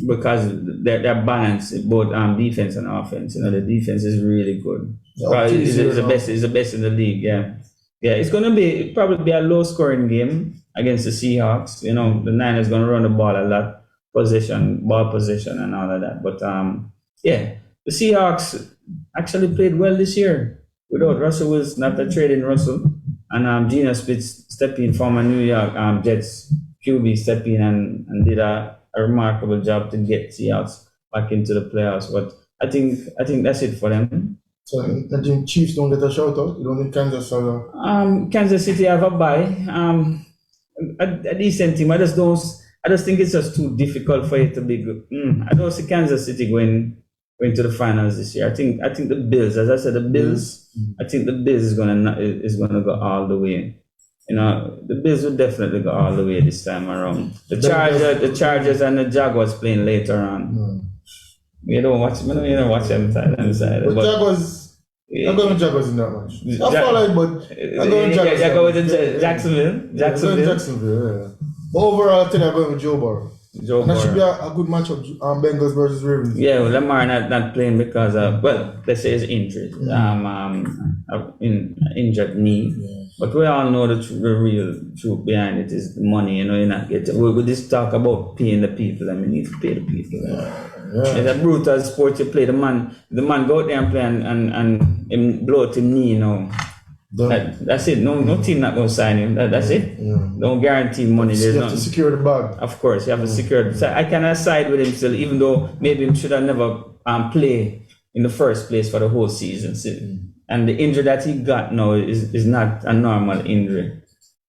Because they're balanced both defense and offense. The defense is really good. It's the best in the league. Yeah. Yeah, it's going to probably be a low scoring game against the Seahawks. The Niners going to run the ball a lot, ball possession and all of that. But the Seahawks actually played well this year without Russell Wilson, after trading Russell, and Geno Smith stepped in, former New York Jets QB, stepped in and did a remarkable job to get Seahawks back into the playoffs. But I think that's it for them. So I think Chiefs don't get a shout out. You don't think Kansas Kansas City have a bye. A decent team. I just think it's just too difficult for it to be good. I don't see Kansas City going to the finals this year. I think the Bills, as I said, the Bills. I think the Bills is gonna go all the way. The Bills will definitely go all the way this time around. The Chargers and the Jaguars playing later on. You don't watch them side. But Jaguars. I'm going with Jaguars in that match. I'm going with Jacksonville. Jacksonville, yeah. Overall, I think I'm going with Joe Burrow. Joe And that should be Burrow. a good matchup, Bengals versus Ravens. Yeah, well, Lamar not playing because let's say he's injured. Injured knee. Yeah. But we all know the real truth behind it is the money. You know, you're not getting. We just talk about paying the people, and we need to pay the people. Yeah. It's a brutal sport you play. The man go out there and play and blow out his knee. You know, that's it. No team not gonna sign him. That's it. Yeah. Don't guarantee money. There's You have to secure the bag. Of course, you have to secure. So I cannot side with him still, even though maybe he should have never play in the first place for the whole season. And the injury that he got now is not a normal injury.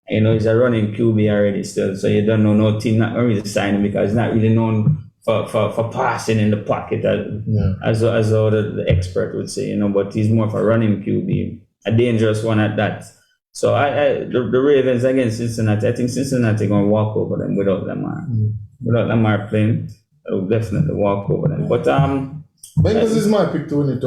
You know, he's a running QB already still, so you don't know, no team not really sign him because he's not really known for passing in the pocket as the expert would say, you know, but he's more of a running QB, a dangerous one at that. So the Ravens against Cincinnati, I think Cincinnati going to walk over them without Lamar. Without Lamar playing, they'll definitely walk over them. But Bengals is my pick to win it.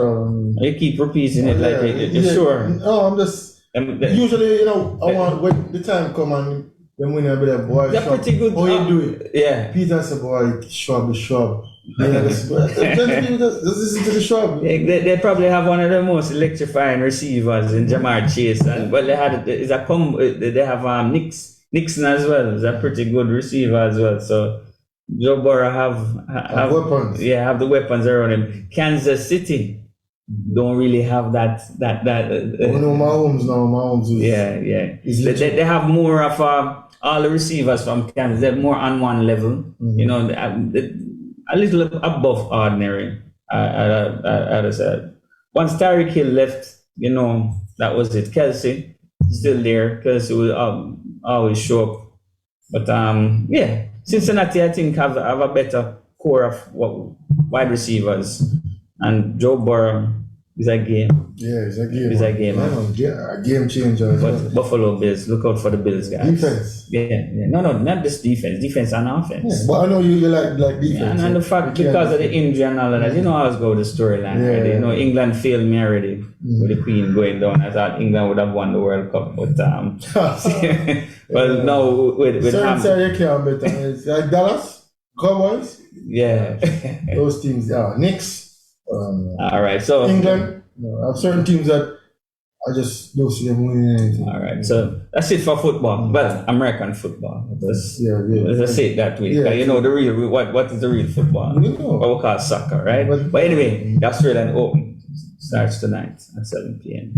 you keep repeating it like you're sure. No, I'm just usually, you know, I want when the time come and when we have a boy. They're pretty good. How you do it? Yeah. Peter said, "Boy, shrub. Yeah, just listen to the shrub." They probably have one of the most electrifying receivers in Jamar Chase, and well, they have Nixon as well. Is a pretty good receiver as well. So Joe Burrow have weapons. Yeah, have the weapons around him. Kansas City don't really have that. No, Mahomes is. Yeah. They have more of all the receivers from Kansas. They're more on one level. You know, a little above ordinary. I'd say. Once Tyreek Hill left, you know, that was it. Kelsey still there. Kelsey will always show up. But Cincinnati, I think, have a better core of wide receivers, and Joe Burrow is a game. Yeah, it's a game. It's a game. A game changer. But Buffalo Bills, look out for the Bills, guys. Defense. Yeah. No, not just defense. Defense and offense. Yeah, but I know you like defense. And the fact, because of the injury and all of that, you know how I was going with the storyline already. You know, England failed me already with the Queen going down. I thought England would have won the World Cup, but well, no, with sorry, you can't bet. It's like Dallas, Cowboys. Yeah. Those teams, Knicks. All right, so England. I have certain teams that I just don't see them winning anything. All right, so that's it for football. Well, American football. Let's say it that way. Yeah. You know the real what is the real football? We know. What we call soccer, right? But anyway, the Australian Open starts tonight at 7 p.m.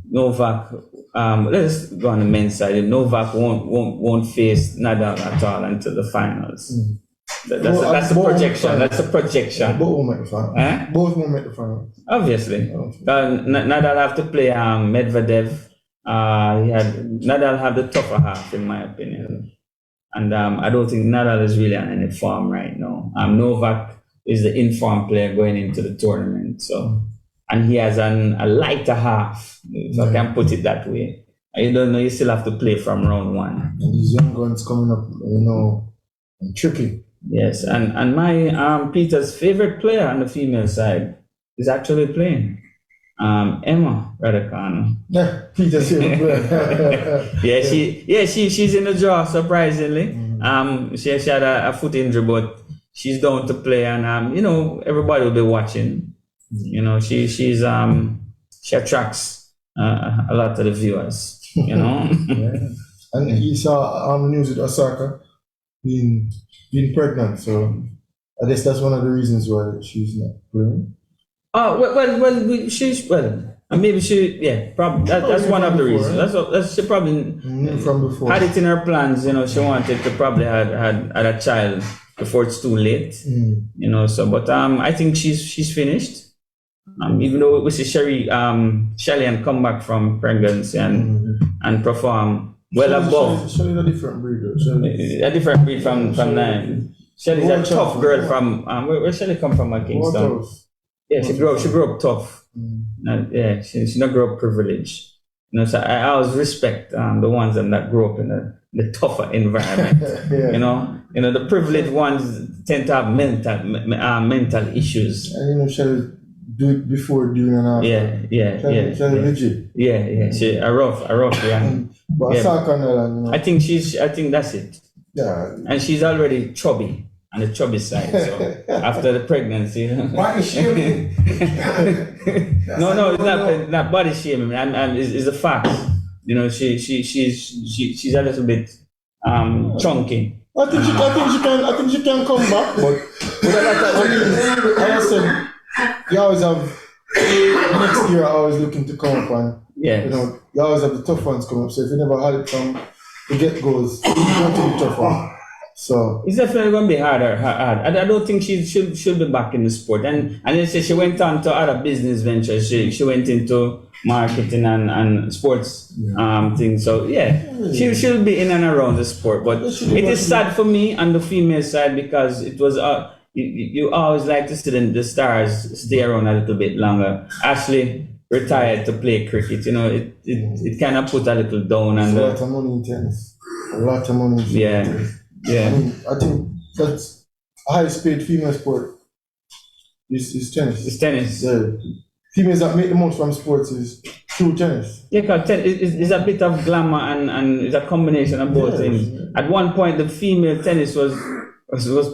Novak. Let's go on the men's side. Novak won't face Nadal at all until the finals. That's a projection. That's a projection. Both won't make the final. Both won't make the final. Obviously, Nadal have to play Medvedev. Nadal have the tougher half, in my opinion, and I don't think Nadal is really on any form right now. Novak is the informed player going into the tournament, and he has a lighter half, if I can put it that way. You don't know. You still have to play from round one. And these young guns coming up, you know, tricky. Yes, and my Peter's favorite player on the female side is actually playing. Emma Raducanu. Yeah, Peter's favorite player. she's in the draw, surprisingly. She had a foot injury, but she's down to play, and you know, everybody will be watching. You know, she attracts a lot of the viewers. You know. Yeah. And he saw news with Osaka being pregnant, so I guess that's one of the reasons why she's not playing. Maybe she, probably that's one of the reasons. That's she probably from before had it in her plans. You know, she wanted to probably had a child before it's too late. You know, so but I think she's finished. Even though we see Shelly come back from pregnancy and perform well above. Shelly's a different breed. A different breed from Nine. Shelly's a tough girl from where Shelly come from at Kingston. Yeah, she grew up tough. She not grew up privileged. You know, so I always respect the ones that grew up in the tougher environment. You know, the privileged ones tend to have mental issues. And you know, Shelly do it before, during, and after. Yeah. Legit. Yeah. She a rough, yeah. But Yeah. Saka, I think that's it. yeah. And she's already chubby, on the chubby side. So after the pregnancy, Why is she? no, it's not body shaming. It's a fact. You know, she's a little bit chunky. I think she can come back, but with a lot of, I said, you always have next year. Always looking to come up, and Yeah. you know, you always have the tough ones coming up. So if you never had it from the get goes, it's going to be tough one. So It's definitely going to be hard. I don't think she'll be back in the sport. And they say she went on to other business ventures. She went into marketing and sports things. So she'll be in and around the sport. But it is sad for me on the female side because it was you always like to see the stars stay around a little bit longer. Ashley retired to play cricket. You know, it kind of put a little down on a lot of money in tennis. A lot of money in tennis. Yeah. I mean, I think that's highest paid female sport is tennis. It's tennis. The females that make the most from sports is through tennis. Yeah, because it's a bit of glamour and it's a combination of both things. At one point, the female tennis was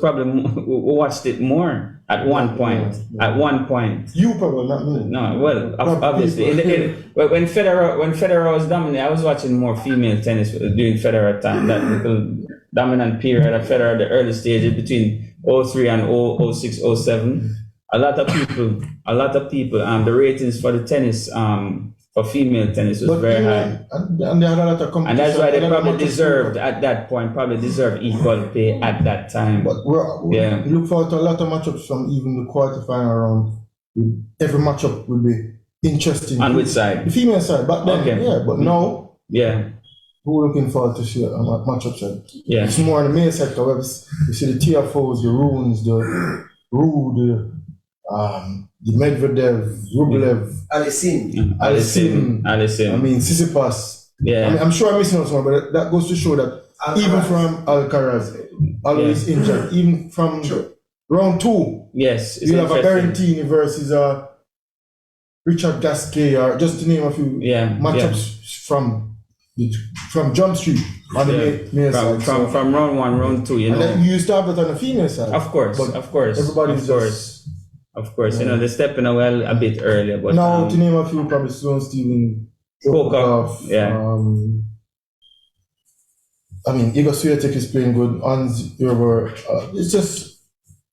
probably we watched it more. At one point, You probably, not me. No, well, obviously, when Federer was dominant, I was watching more female tennis during Federer time. That little dominant period of Federer, the early stages between 03 and 06, 07. A lot of people, the ratings for the tennis, for female tennis was very high. And they had a lot of competition. And that's why they probably deserved, at that point, equal pay at that time. But we look forward to a lot of matchups from even the quarterfinal round. Every matchup will be interesting. On which side? The female side. But then, Okay. but now, Yeah. we're looking forward to see a matchup side. Yeah. It's more on the male side, however, you see the TFOs, the Runes, the Rude, the Medvedev, Rublev, Alisim. Alisim. I mean, Sissipas. Yeah. I mean, I'm sure I'm missing out someone, but that goes to show that even from Alcaraz, always injured, even from round 2, Yes. you have a Berrettini versus Richard Gasquet, or just to name a few matchups from Jump Street on the male side. From round 1, round 2, you know. And then you used to have that on the female side. Of course. Everybody's Of course, you know, they're stepping well a bit earlier, but now to name a few, probably Sloane Steven, Kokov, I mean, Igor Swiatek is playing good. Hans Urber, it's just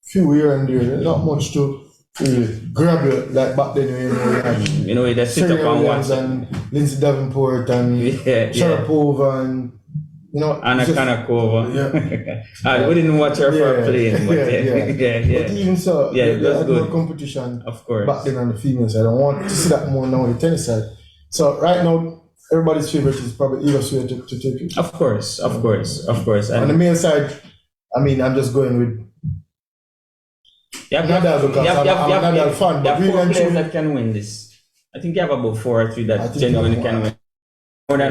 few here and there. Not much to really grab you like back then. You know, they sit up on one side. And Lindsay Davenport and Sharapova and you know, Anna Kanakova. We didn't watch her for playing, but But even so, it was had good. more competition. Of course. Back then on the female side, I want to see that more now on the tennis side. So right now, everybody's favorite is probably Igor Swiatek to take it. Of course. And on the male side, I mean, I'm just going with Nadal because I'm a Nadal fan. There But are really 4 and players truly, that can win this. I think you have about 4 or 3 I that think genuinely you have can win.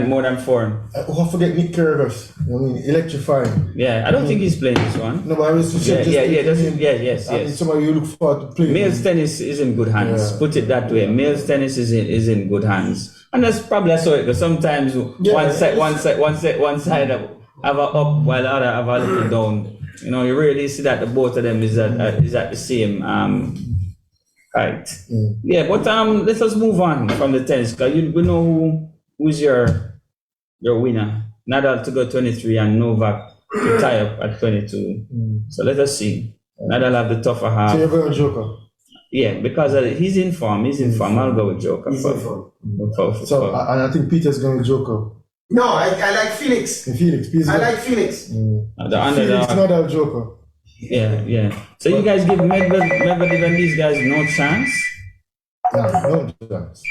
More than 4. who forget Nick Kyrgios? I mean, electrifying. Yeah, I don't think he's playing this one. No, but I was just Yes. I mean, somebody you look forward to play. Males tennis is in good hands. Yeah. Put it that way. Males tennis is in good hands, and that's probably how it goes. Sometimes one side have a up while the other have a little down. You know, you really see that the both of them is at the same height. Yeah, but let us move on from the tennis because we know who's your winner. Nadal to go 23 and Novak to tie up at 22. So let us see. Nadal have the tougher half. So you're going with Joker. Yeah, because he's in form. I'll go with Joker. He's in form. So and I think Peter's going with Joker. No, I like Felix. And Felix, please. I like Felix. The underdog. Felix, not that Joker. Yeah. So you guys give Medvedev and these guys no chance? No chance.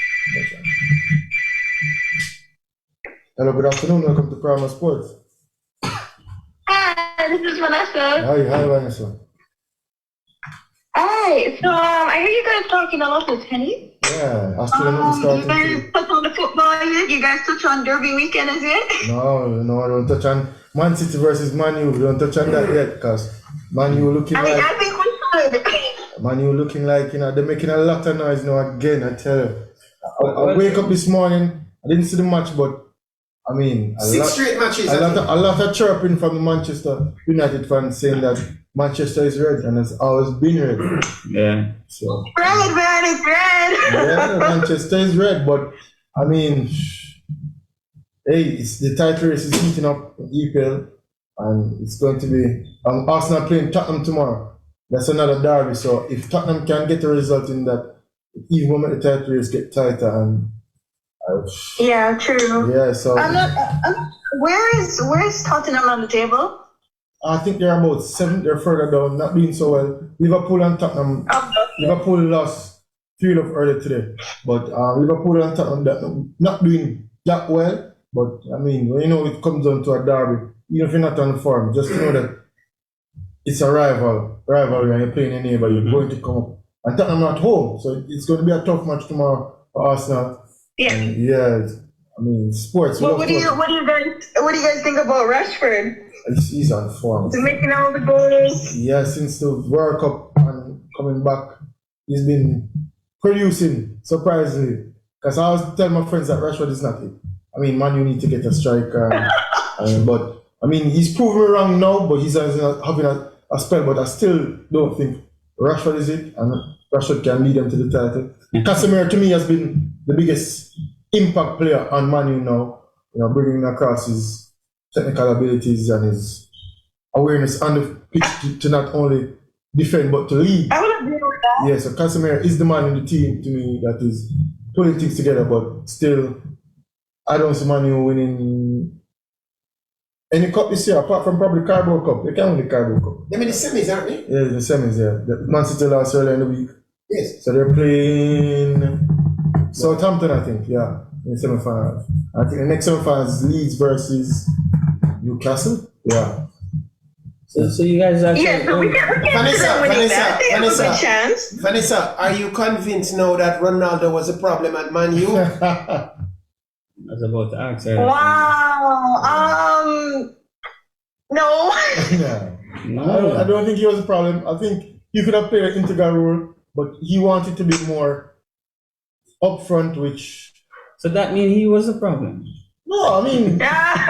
Hello, good afternoon. Welcome to Prima Sports. Hi, this is Vanessa. Hi, Vanessa. Hi. So I hear you guys talking a lot of tennis. Yeah, Australia You starting guys to. touch on the football yet? You guys touch on Derby weekend, is it? No, I don't touch on Man City versus Man U. We don't touch on that yet because Man U looking I like. think we should. Manu looking like, they're making a lot of noise now again, I tell you. I wake up this morning, I didn't see the match, but I mean, Six straight matches. a lot of chirping from the Manchester United fans saying that Manchester is red and it's always been red. Yeah. So Red, man, it's red. yeah, Manchester is red, but I mean, hey, it's the title race is heating up in EPL, and it's going to be Arsenal playing Tottenham tomorrow. That's another derby. So if Tottenham can get a result in that, even will make the title race get tighter. And Yeah, true. yeah, so Where is Tottenham on the table? I think they're about 7th. They're further down, not doing so well. Liverpool and Tottenham. Liverpool lost 3-0 earlier today, but Liverpool and Tottenham not doing that well. But I mean, when it comes down to a derby, even if you're not on form, just know that it's a rivalry, and you're playing a neighbor. You're going to come up, and Tottenham are at home, so it's going to be a tough match tomorrow for Arsenal. Yeah. And yeah, I mean, sports. Well, what do you guys think about Rashford? He's on form. He's making all the goals. Yeah, since the World Cup and coming back, he's been producing surprisingly. Because I always tell my friends that Rashford is not it. I mean, man, you need to get a striker. But I mean, he's proven me wrong now, but he's having a spell. But I still don't think Rashford is it, and Rashford can lead them to the title. Casemiro to me has been the biggest impact player on Man U now. Bringing across his technical abilities and his awareness on the pitch to not only defend but to lead. I would agree with that. Yeah, so Casemiro is the man in the team to me that is putting things together, but still, I don't see Man U winning any cup this year, apart from probably Carabao Cup. They can't win the Carabao Cup. They mean the semis, aren't they? Yeah, the semis, yeah. The Man City lost earlier in the week. Yes. So they're playing Southampton, I think, yeah, in the semi-finals. I think the next semi-finals is Leeds versus Newcastle. Yeah. So you guys are Yeah, so we can chance. Vanessa, are you convinced now that Ronaldo was a problem at Man U? I was about to ask her. Wow. No. Yeah. No. I don't think he was a problem. I think he could have played an integral role, but he wanted to be more upfront, which. So that means he was a problem. No, I mean,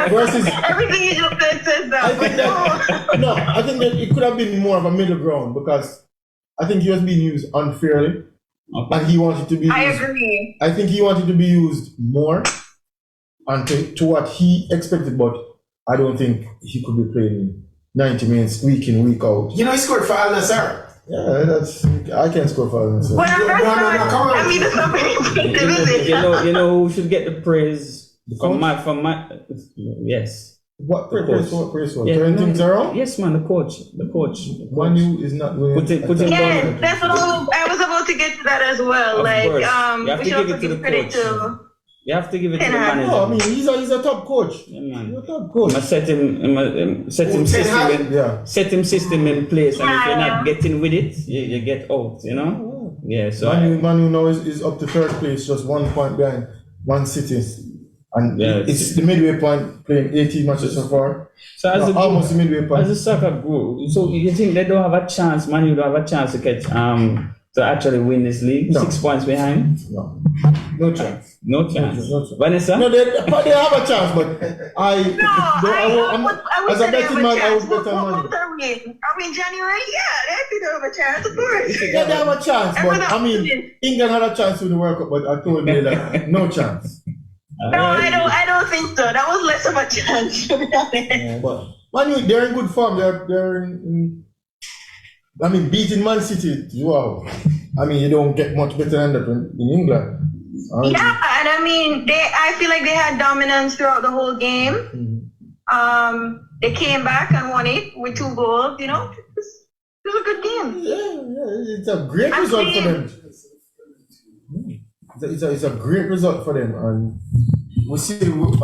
versus. Everything you just said that. No, I think that it could have been more of a middle ground because I think he was being used unfairly, and he wanted to be. I agree. I think he wanted to be used more, and to what he expected, but I don't think he could be playing 90 minutes week in, week out. He scored for Al Nassr. Yeah, I can't score for Al Nassr. Well, that's come on. I mean, it's not very effective, is it? You know who should get the praise from my yes. What The praise? coach. What praise? Yeah, Turning things around? Yes, man, the coach. Man U is not winning. Put him Yeah, down. that's what I was about to get to that as well. Of Like, course. You have we to should give also it to give the credit coach. to. You have to give it to the Ten Hag. manager. No, I mean he's a top coach. Yeah, man. He's a top coach. I set him Ten Hag? Yeah. set him system in place, and if you're Yeah. not getting with it, you get out. Yeah. So Man U now is up to third place, just 1 point behind Man City, and Yeah. it's the midway point, playing 18 matches so far. So as a Almost the midway point. as a soccer group, so you think they don't have a chance? Man, you don't have a chance to catch to actually win this league. No. 6 points behind. No chance. No chance. No chance. Vanessa. No, they have a chance, but as a betting man, I would bet on Man U. Are we in January? Yeah, they have a chance, of course. Yeah, they have a chance, but I mean, England had a chance with the World Cup, but I told you that no chance. No, I don't think so. That was less of a chance, to be honest. But Man U, they're in good form. They're in I mean, beating Man City. Wow. I mean, you don't get much better than that in England. Yeah, and I mean, I feel like they had dominance throughout the whole game. Mm-hmm. They came back and won it with 2 goals. It was a good game. Yeah, it's a great result for them. It's a great result for them, and we see. There was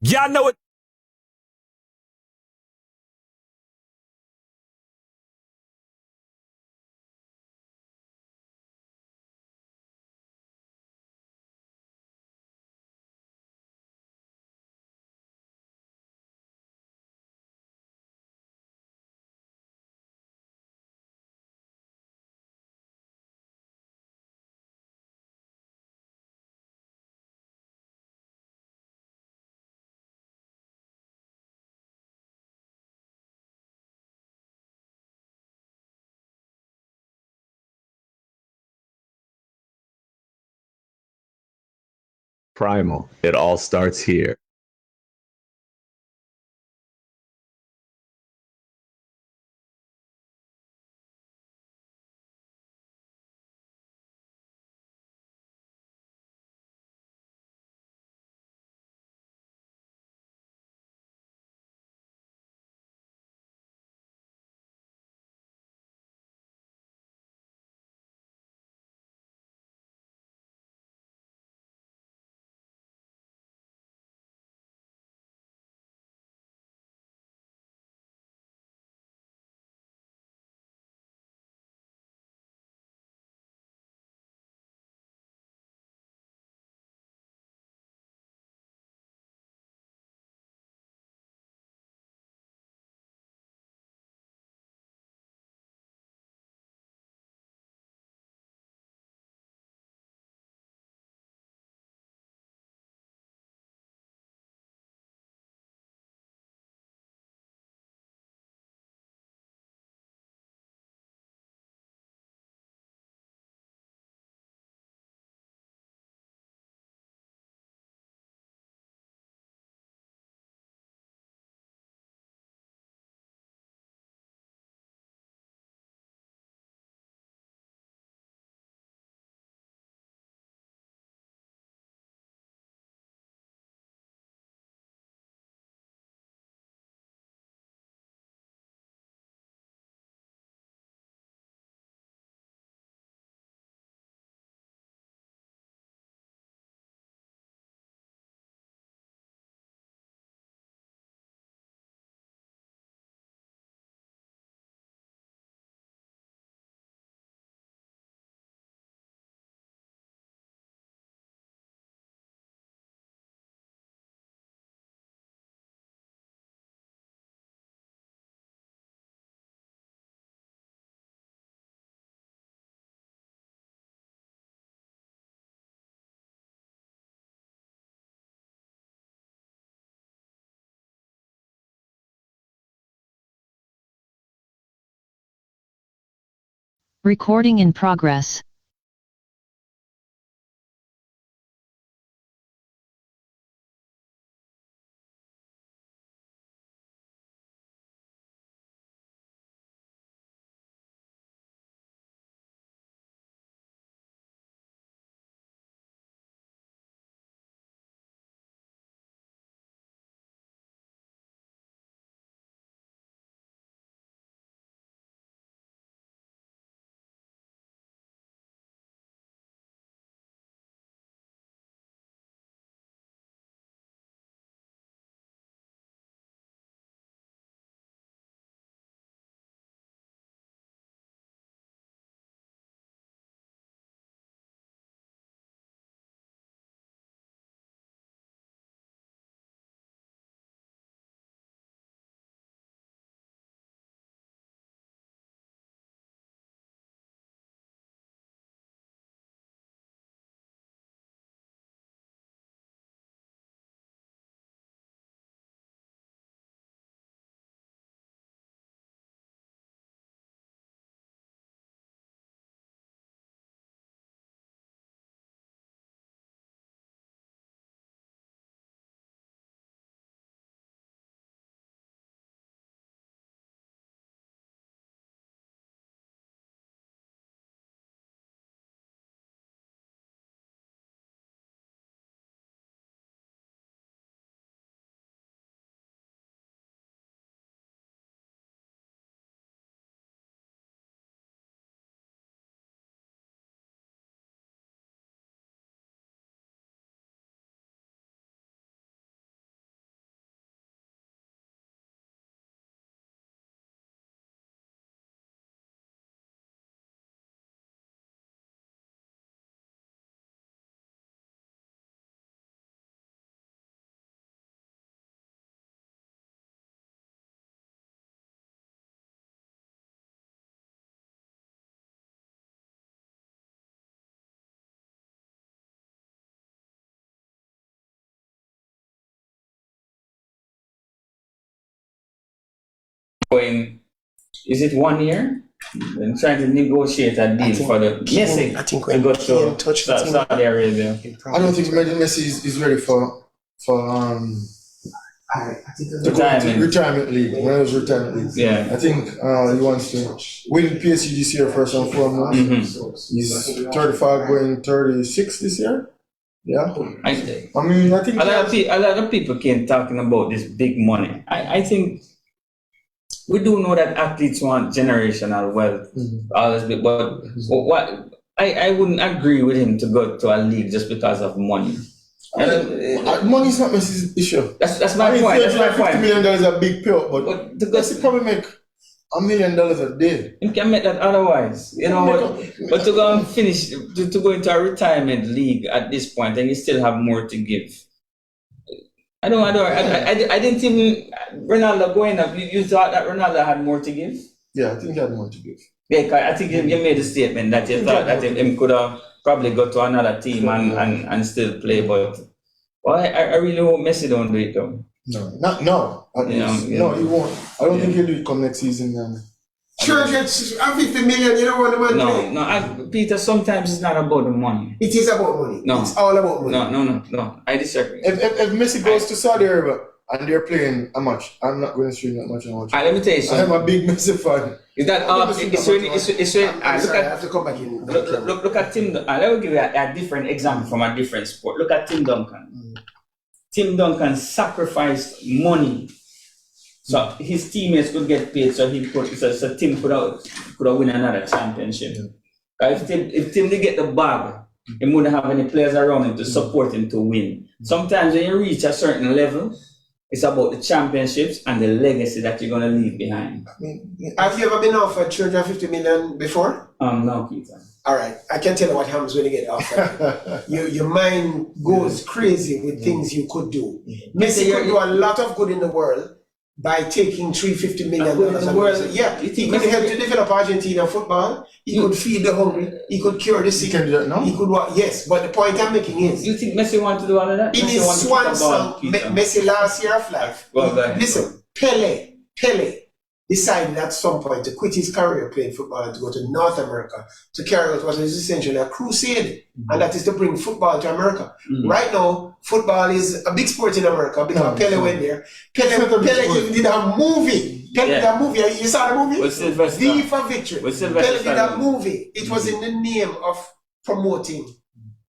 Y'all know it. Primal. It all starts here. Recording in progress. going, is it 1 year? And trying to negotiate a deal for the Messi. I think to when go Kane touched the to team, Saudi Arabia. I don't think Messi is ready for retirement league. When it was retirement league, Yeah. I think he wants to win PSG this year first and foremost. He's 35 going 36 this year. Yeah, I mean, I think a lot of people keep talking about this big money. I think we do know that athletes want generational wealth, all this bit, but what I wouldn't agree with him to go to a league just because of money. Money is not Messi's issue. That's my point. That's my point. $50 million is a big payout, but Messi probably make $1 million a day. You can make that otherwise, you know. But to go and finish, to go into a retirement league at this point, and you still have more to give. I didn't even Ronaldo going up. You thought that Ronaldo had more to give? Yeah, I think he had more to give. Yeah, I think you made a statement that you thought that him could have probably go to another team and still play, but I really hope Messi don't do it though. No, he won't. I don't think he'll do it come next season. Sure, 50 million, you don't want the money. No, Peter, sometimes it's not about the money. It is about money. No. It's all about money. No, I disagree. If Messi goes to Saudi Arabia and they're playing a match, I'm not going to stream that much and watch. Let me tell you something. I'm a big Messi fan. Is that I'm sorry, I have to come back in. Look at Tim. Let me give you a different example from a different sport. Look at Tim Duncan. Tim Duncan sacrificed money so his teammates could get paid, so Tim could have win another championship. If Tim did get the bag, he wouldn't have any players around him to support him to win. Sometimes when you reach a certain level, it's about the championships and the legacy that you're going to leave behind. Have you ever been offered 250 million before? No, Peter. All right, I can tell you what happens when you get offered. Your mind goes crazy with things you could do. Messi could do a lot of good in the world by taking $350 million. Yeah, he could help to develop Argentina football. He could feed the hungry. He could cure the sick. He can do that now? He could yes, but the point I'm making is, You think Messi want to do all of that? in his swan song, Messi last year of life. Listen, Pele decided at some point to quit his career playing football and to go to North America to carry out what is essentially a crusade, and that is to bring football to America. Right now, football is a big sport in America because Pele went there. Pele even did a movie. Did a movie. You saw the movie? V for Victory. Pele did a movie. It was in the name of promoting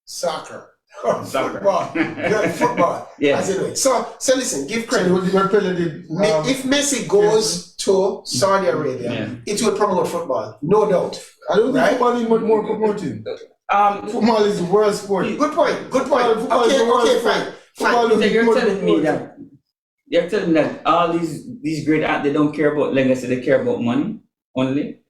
soccer. Football. Football. Yeah. Anyway. So listen, give credit. If Messi goes to Saudi Arabia, it will promote football, no doubt. I don't think football is much more promoting. Football is the world sport. Good point. Okay, fine. You're telling me that all these great athletes, they don't care about legacy, they care about money only?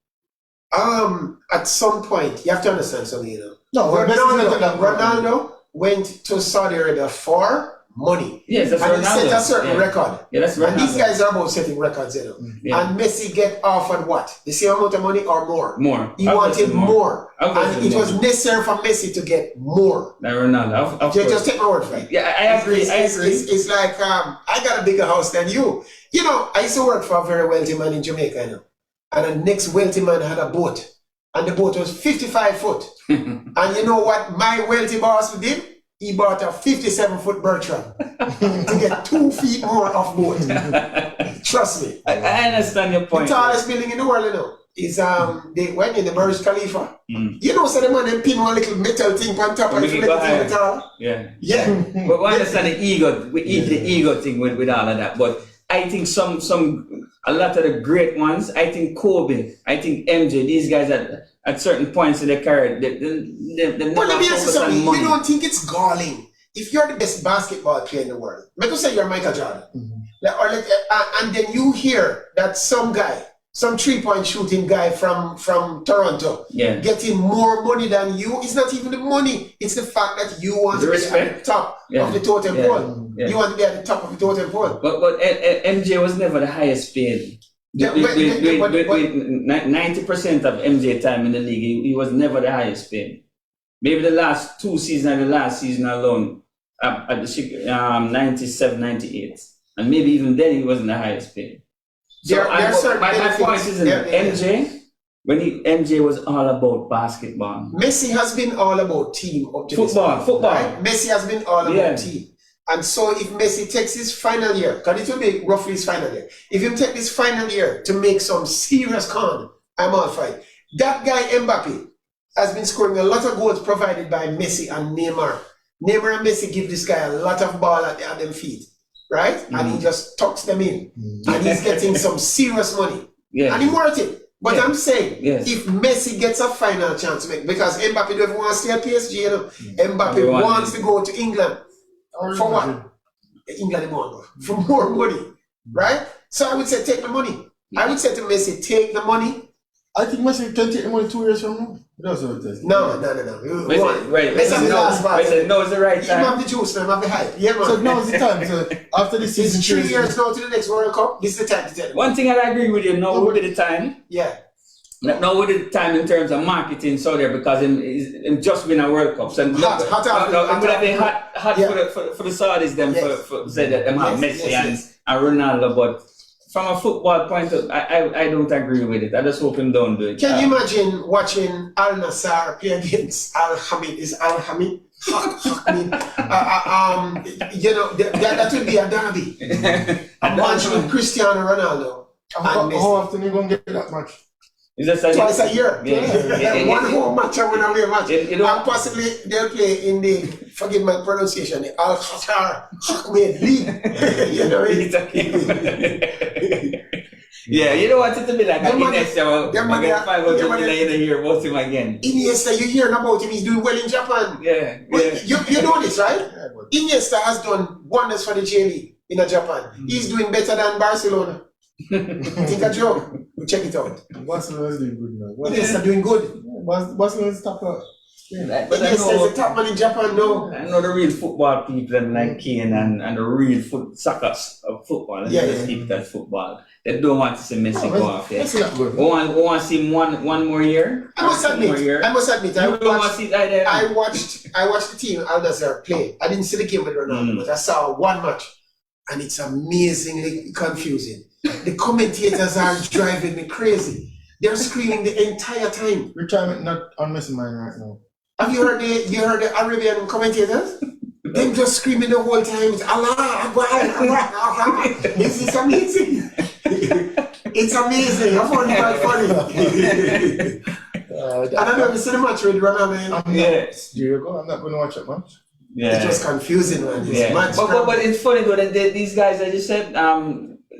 At some point, you have to understand something, you know. No, Ronaldo went to Saudi Arabia for money. Yes, that's and Ronaldo. he set a certain record. Yeah, that's Ronaldo. And these guys are about setting records, you know. And Messi get offered what? The same amount of money or more? More. He wanted more. And it was necessary for Messi to get more. Than Ronaldo. Just take my word for it. Yeah, I agree. It's like, I got a bigger house than you. You know, I used to work for a very wealthy man in Jamaica, you know. And the next wealthy man had a boat. And the boat was 55 foot. And you know what my wealthy boss did? He bought a 57-foot Bertrand to get 2 feet more off boat. Trust me. I understand your point. The tallest building in the world, you know, is they went in the Burj Khalifa. You know, so the man then pin one little metal thing on top and make it tall. Yeah. But we understand the ego. We eat the ego thing with all of that. But I think a lot of the great ones, I think Kobe, I think MJ, these guys at certain points in their career, they never let me ask you focus on something. money. You don't think it's galling if you're the best basketball player in the world? Let us say you're Michael Jordan, and then you hear that some 3-point shooting guy from Toronto getting more money than you. It's not even the money. It's the fact that you want to be at the top of the totem pole. You want to be at the top of the totem pole. But MJ was never the highest paid. 90% of MJ time in the league, he was never the highest paid. Maybe the last 2 seasons and the last season alone, at the 97, 98. And maybe even then he wasn't the highest paid. So There are certain my benefits. point is MJ, MJ was all about basketball. Messi has been all about team up to Football. Right? Messi has been all about team. And so if Messi takes his final year, because it will be roughly his final year, if he take this final year to make some serious con, I'm all for it. That guy Mbappe has been scoring a lot of goals provided by Messi and Neymar. Neymar and Messi give this guy a lot of ball at them feet, right? And he just tucks them in. And he's getting some serious money. And he's worth it. But I'm saying, if Messi gets a final chance to make, because Mbappe doesn't want to stay at PSG, you know? Mbappe wants to go to England. For what? England for more money, right? So I would say take the money. I would say to Messi, take the money. I think Messi can take the money 2 years from now. That's what it is. No. Messi has the last part. No, it's the right time. You have the juice, man. Have the hype. Yeah, man. So now is the time. So after this season, it's 3 years now to the next World Cup. This is the time to tell them. One thing I agree with you. Now would be the time. Yeah. Now would be the time in terms of marketing. So there because him just win a World Cup. So hot would have been hot for the Saudis them for say that them have Messi and Ronaldo, but from a football point of I don't agree with it. I just hope him don't do it. Can you imagine watching Al Nassr play against Al Hamid? Is Al Hamid? You know, that would be a derby. A match with Cristiano Ronaldo. How often are you going to get that match? Twice a year. One home match and one away match. And possibly they'll play in the, forgive my pronunciation, the Al Khatar Ahmed League. You know yeah, you don't want it to be like Iniesta. I get 500 million a year about him again. Iniesta, you hearing about him, he's doing well in Japan. You know this, right? Iniesta has done wonders for the J League in Japan. He's doing better than Barcelona. Think a joke. Check it out. Barcelona is doing good now. Iniesta doing good. Barcelona is top up. But Iniesta is the top man in Japan now. I know the real football people like Kane and the real suckers of football. Let's keep that football. They don't want to see Messi go off yet. We want to see him one more year. I must admit. I watched the team Al Nassr play. I didn't see the game with Ronaldo, but I saw one match, and it's amazingly confusing. The commentators are driving me crazy. They're screaming the entire time. Retirement not on Messi mind right now. Have you heard the Arabian commentators? Them just screaming the whole time. It's Allah Akbar, Allah. It's amazing. It's amazing. I found it quite funny. I don't know if you see the match with Ronaldo. I'm not going to watch that match. It's just confusing, man. But it's funny though that these guys, as you said,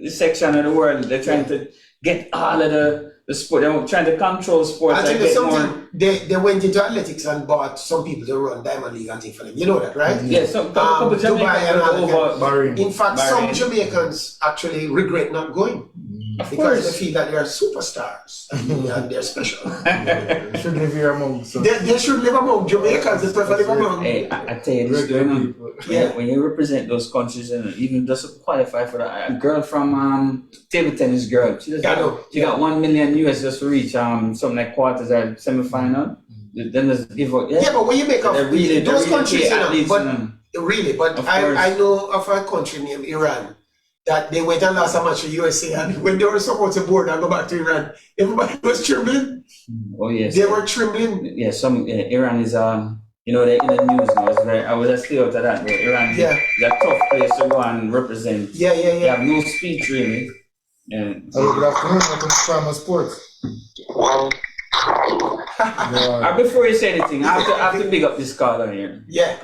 this section of the world, they're trying to get all of the sport. They're trying to control sports. I think there's something. They went into athletics and bought some people to run Diamond League and things for them. You know that, right? Yeah. So couple Dubai and all Bahrain. In fact, some Jamaicans actually regret not going because they feel that they are superstars and they're special. They should live here among. They should live among Jamaicans. They prefer live among. Hey, I tell you this going on. When you represent those countries and even just qualify for that, a girl from table tennis girl, she got 1 million US just to reach something like quarters or semi-final. Then there's give up. Yeah, but when you make up those countries, but I know of a country named Iran that they went and lost a match to USA, and when they were supposed to board and go back to Iran, everybody was trembling. Oh yes, they were trembling. Yeah, Iran is you know, they're in the news now. I was actually out of that. Iran is a tough place to go and represent. They have no speech really. Good afternoon, welcome to Farmer Sports. Wow. Before you say anything, I have to big up this caller here. Yeah.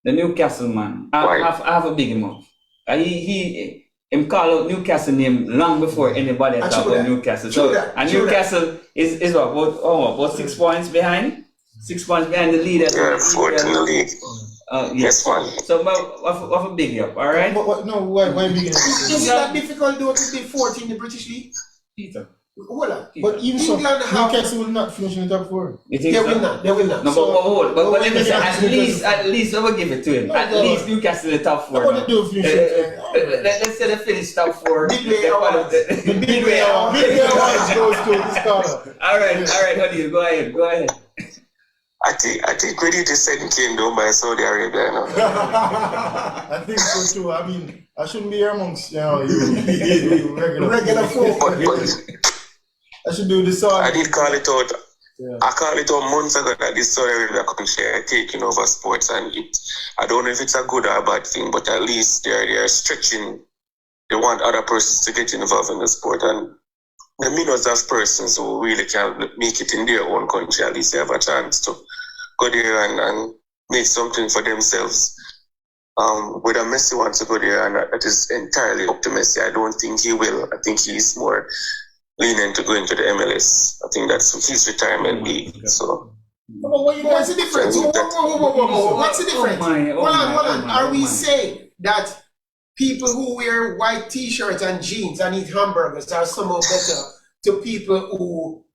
The Newcastle man. I have a big him up. He call out Newcastle name long before anybody else talk about Newcastle. Newcastle is about 6 points behind? 6 points behind the leader. Yeah, fourth in the league. Yes, man. So, what a big up, all right? Why big up? Is it that difficult though to be fourth in the British League? Peter. Hold on. But even so, Newcastle will not finish in the top 4. They will not. No, but let me say, at least I will give it to him. At least Newcastle in the top 4. What do finish? Let's say they finish top 4. Midway Awards goes to this caller. All right, honey, go ahead. I think we need to send Kane down by Saudi Arabia now. I think so too. I mean, I shouldn't be amongst, you regular folk. I should do this song. I did call it out. Yeah. I called it out months ago that this story that country are taking over sports, and I don't know if it's a good or a bad thing, but at least they're stretching. They want other persons to get involved in the sport, and the millions of persons who really can make it in their own country, at least they have a chance to go there and make something for themselves. Whether Messi wants to go there, and that is entirely up to Messi. I don't think he will. I think he's more leaning to go into the MLS. I think that's his retirement league. So, what's the difference? Whoa. What's the difference? Hold on. Are we saying that people who wear white T-shirts and jeans and eat hamburgers are somehow better to people who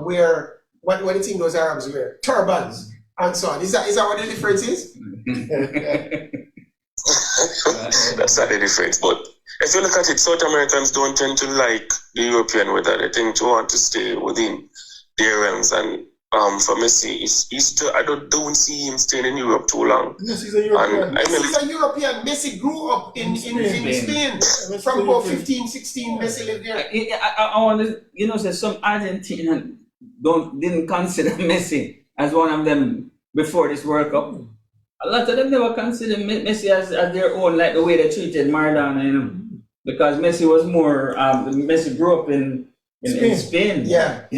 wear what do you think those Arabs wear? Turbans and so on. Is that what the difference is? that's not the difference. But if you look at it, South Americans don't tend to like the European weather. They tend to want to stay within their realms. And for Messi, I don't see him staying in Europe too long. Messi is a European. He's a European. Messi grew up in Spain. From about 15, 16, Messi lived there. I want to, say some Argentinians didn't consider Messi as one of them before this World Cup. A lot of them never considered Messi as their own, like the way they treated Maradona, because Messi was more. Messi grew up in Spain. Yeah. I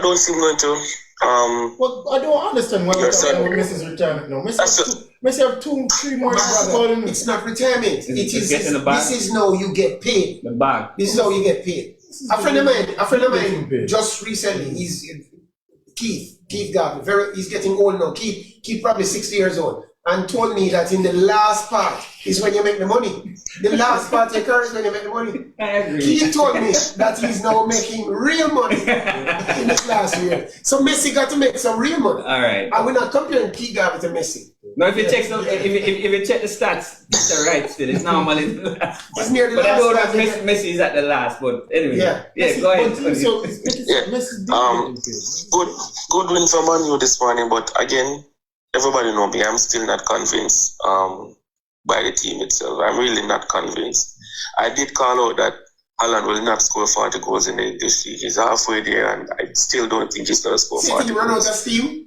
don't see him going to. Well, I don't understand why we're talking about Messi's retirement now. Messi have 2-3 more years. It's not retirement. This is now you get paid. The bag. This is how you get paid. A friend of mine just recently, he's Keith Garvey, he's getting old now. Keith probably 60 years old, and told me that in the last part is when you make the money. The last part of your career is when you make the money. I agree. Keith told me that he's now making real money in this last year. So Messi got to make some real money. All right. And we're not comparing Keith Garvey to Messi. No, if you check the stats, it's right still. It's normally the last. It's near the but last. But I know that Messi is at the last. But anyway, yeah, go ahead. Good win for Man U this morning. But again, everybody know me. I'm still not convinced by the team itself. I'm really not convinced. I did call out that Haaland will not score 40 goals in the English league. He's halfway there, and I still don't think he's going to score 40 goals. Run out of steam?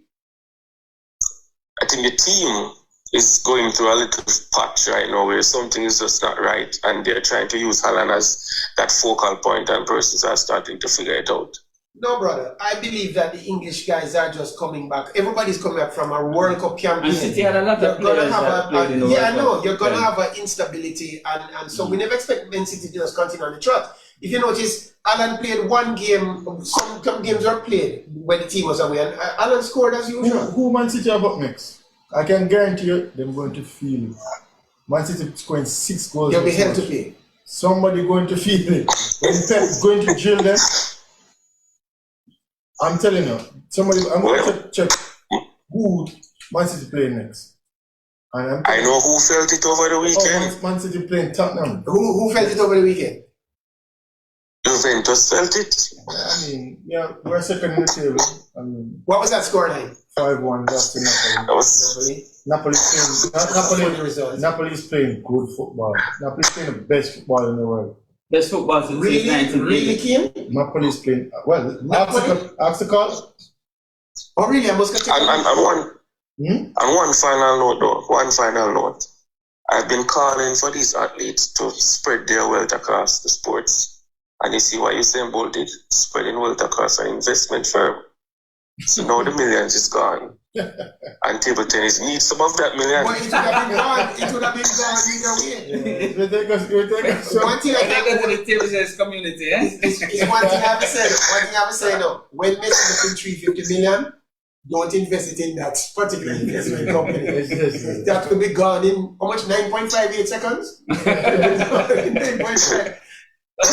I think the team is going through a little patch right now where something is just not right, and they're trying to use Haaland as that focal point, and persons are starting to figure it out. No, brother. I believe that the English guys are just coming back. Everybody's coming back from a World Cup campaign. And City had a lot of players that played in the World Cup. You're going to have an instability, and so we never expect Man City to just continue on the trot. If you notice, Alan played one game, some games were played when the team was away, and Alan scored as usual. Who Man City have up next? I can guarantee you they're going to feel it. Man City scoring 6 goals. You'll be held to pay. Somebody going to feel it. When Pep going to drill them, I'm telling you, I'm going to check who Man City playing next. And I know who felt it over the weekend. Man City playing Tottenham. Who felt it over the weekend? Juventus felt it. I mean, yeah, we're second in the table. I mean, what was that score line? 5-1 lost to Napoli. Napoli's playing good football. Napoli's playing the best football in the world. Best football since really, Kim? Napoli's playing ask the call. Oh really? I must get and one final note though. One final note. I've been calling for these athletes to spread their wealth across the sports. And you see what Usain Bolt did, spreading wealth across an investment firm. So now the millions is gone. And table tennis needs some of that million. But it would have been gone either way. So one thing I go to the table tennis community, it's one thing I have to say now. When Messi gets 350 million, don't invest it in that particular investment company. That will be gone in how much? 9.58 seconds? 9.5. But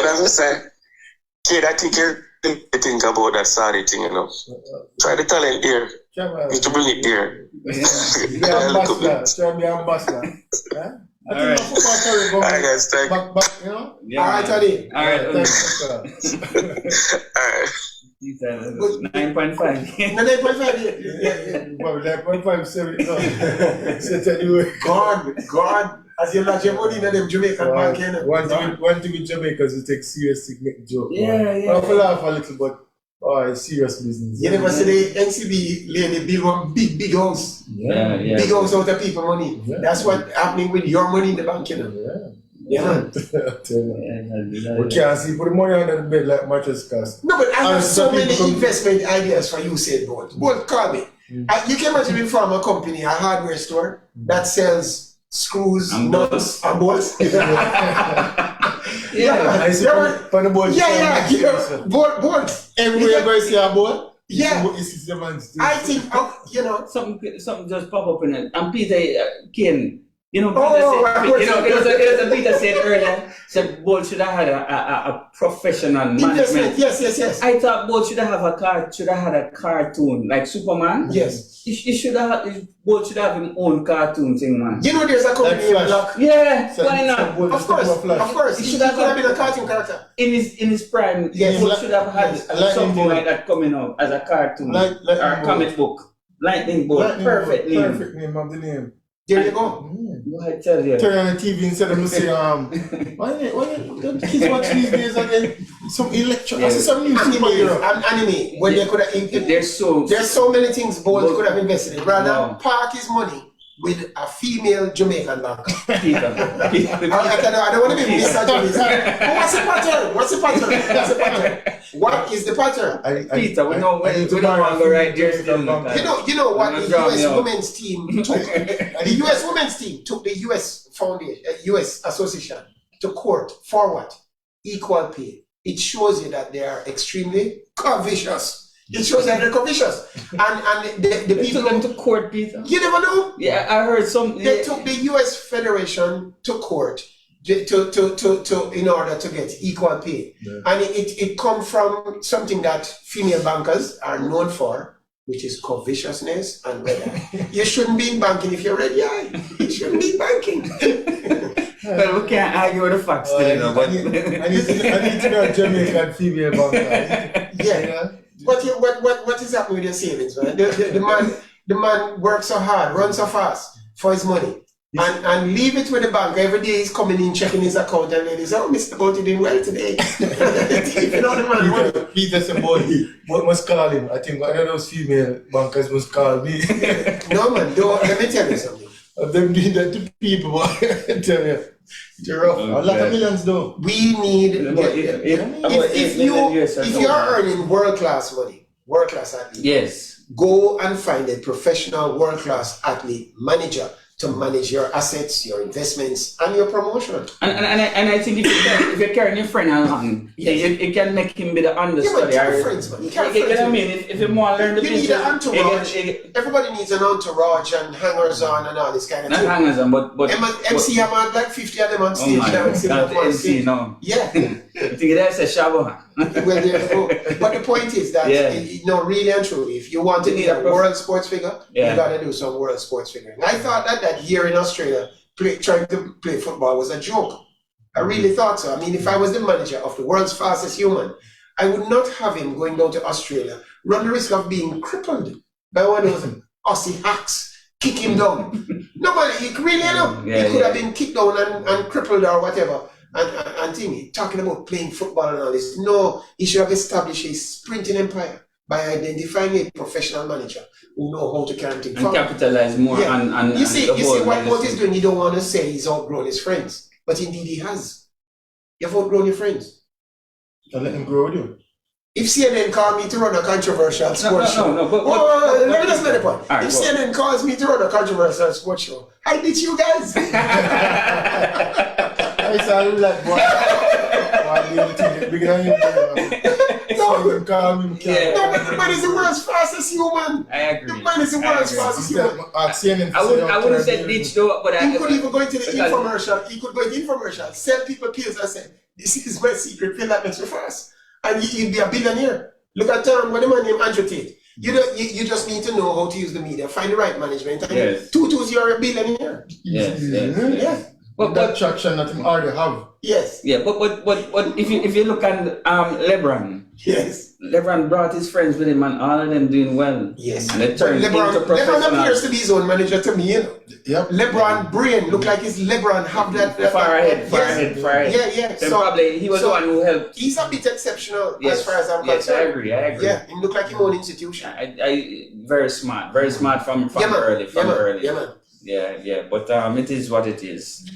as I say, kid, I think you think about that Saudi thing, you know. Try the talent there. You to bring it there. Try to be ambassador. All right, guys, thank you. All right, Tony. All right. Thanks. All right. 9.5. No, 9.5. Yeah. Probably 9.57. Set anyway. God. As you lodge your money in them Jamaican bank, you know. One thing with Jamaicans, we take seriously, make joke. Yeah. I feel laugh a little, but it's serious business. You never see the NCB lady build one big house. Yeah. Big house out of people money. Yeah. That's what happening with your money in the bank, you know. Yeah. We can't see, put the money under the bed like mattress cost. No, but I have so many people investment ideas for you, said Bolt. Bolt, call me. You can imagine me from a company, a hardware store that sells screws, nuts, and bolts. I see for the board. Bolt. Everywhere you see a board, Yeah. it's the man's. I think, you know. Something just pop up in it. And Peter Kane, Peter said earlier, said Bolt should have had a professional management. Yes. I thought Bolt should have had a cartoon like Superman. Yes. Bolt should have his own cartoon thing, man. You know, there's a company in Block. Yeah, why not? Of course. He should have been a cartoon character. In his prime, Bolt should have had something like that coming up as a cartoon or comic book. Lightning Bolt, perfect name. Perfect name of the name. There you go. What I tell you? Turn on the TV instead of say, why don't kids watch these days again? Some electro, I see some new anime. When they could have, there's so many things Bolt could have invested in. Rather park his money with a female Jamaican banker. I don't want to be misogynist. But what's the pattern? What is the pattern? Peter, we don't want to go right there. You know what the US women's team took? The US women's team took the US Foundation, US Association to court for what? Equal pay. It shows you that they are extremely covetous. It shows that they're covetous. And the people took them to court, Peter. You never know. Yeah, I heard some. They took the US Federation to court to in order to get equal pay. Yeah. And it comes from something that female bankers are known for, which is covetousness and whether you shouldn't be in banking if you're red eye. You shouldn't be banking. Well, we can't argue with the facts still, you know. But I need to know Jamaican female banker. Yeah. What is happening with your savings, man? The man works so hard, runs so fast for his money, and leave it with the bank. Every day he's coming in, checking his account, and then he's Mr. Bolt, you doing well today. You know the man. Peter said, "Bolt must call him." I think one of those female bankers must call me. No man, let me tell you something. Of them doing that to people, but I tell you. They're rough. A lot of millions though. We need if you're earning world class money, world class athlete. Yes. Go and find a professional world class athlete manager to manage your assets, your investments, and your promotion. And I think if you're carrying your friend along, it can make him be the understudy. You know what I mean? If you want to learn the business, need an entourage. Everybody needs an entourage and hangers on and all this kind of thing. Not hangers on, but MC have had like 50 of them on stage. MC, no. Yeah. I think that's a Shabohan. Well, there you go. But the point is that, really and truly, if you want to be a world sports figure, you got to do some world sports figuring. I thought that here in Australia, trying to play football was a joke. I really thought so. I mean, if I was the manager of the world's fastest human, I would not have him going down to Australia, run the risk of being crippled by one of those Aussie hacks, kick him down. Nobody, he really, he could have been kicked down and crippled or whatever. And thinking, talking about playing football and all this. No, he should have established a sprinting empire by identifying a professional manager who know how to carry things and capitalize more on you see what Bolt is doing. You don't want to say he's outgrown his friends, but indeed he has. You've outgrown your friends. And let him grow with you. If CNN called me to run a controversial sports show, let me just make the point. If CNN calls me to run a controversial sports show, I ditch you guys. I saw you like, boy, bigger than you. No, but he's the world's fastest human. I agree. The man is the world's fastest human. I wouldn't say ditch though, but he could even go into the infomercial. He could go into infomercial, sell people pills and say, "This is my secret pill that makes me fast," and he'd be a billionaire. Look at what the man named Andrew Tate. You just need to know how to use the media, find the right management, and 2 2 you're a billionaire. Yes. with that traction that him already have. Yes. Yeah, but if you look at LeBron, Yes. LeBron brought his friends with him and all of them doing well. Yes. And it turned into LeBron professional. appears to be his own manager to me, you know. Yep. LeBron brain look like his LeBron have that Far ahead. Yeah. Then So probably he was the one who helped. he's a bit exceptional Yes. as far as I'm Yes, I concerned. agree. Yeah, he look like his own institution. I very smart from Yeah, man. early. Yeah, man. Yeah. But it is what it is,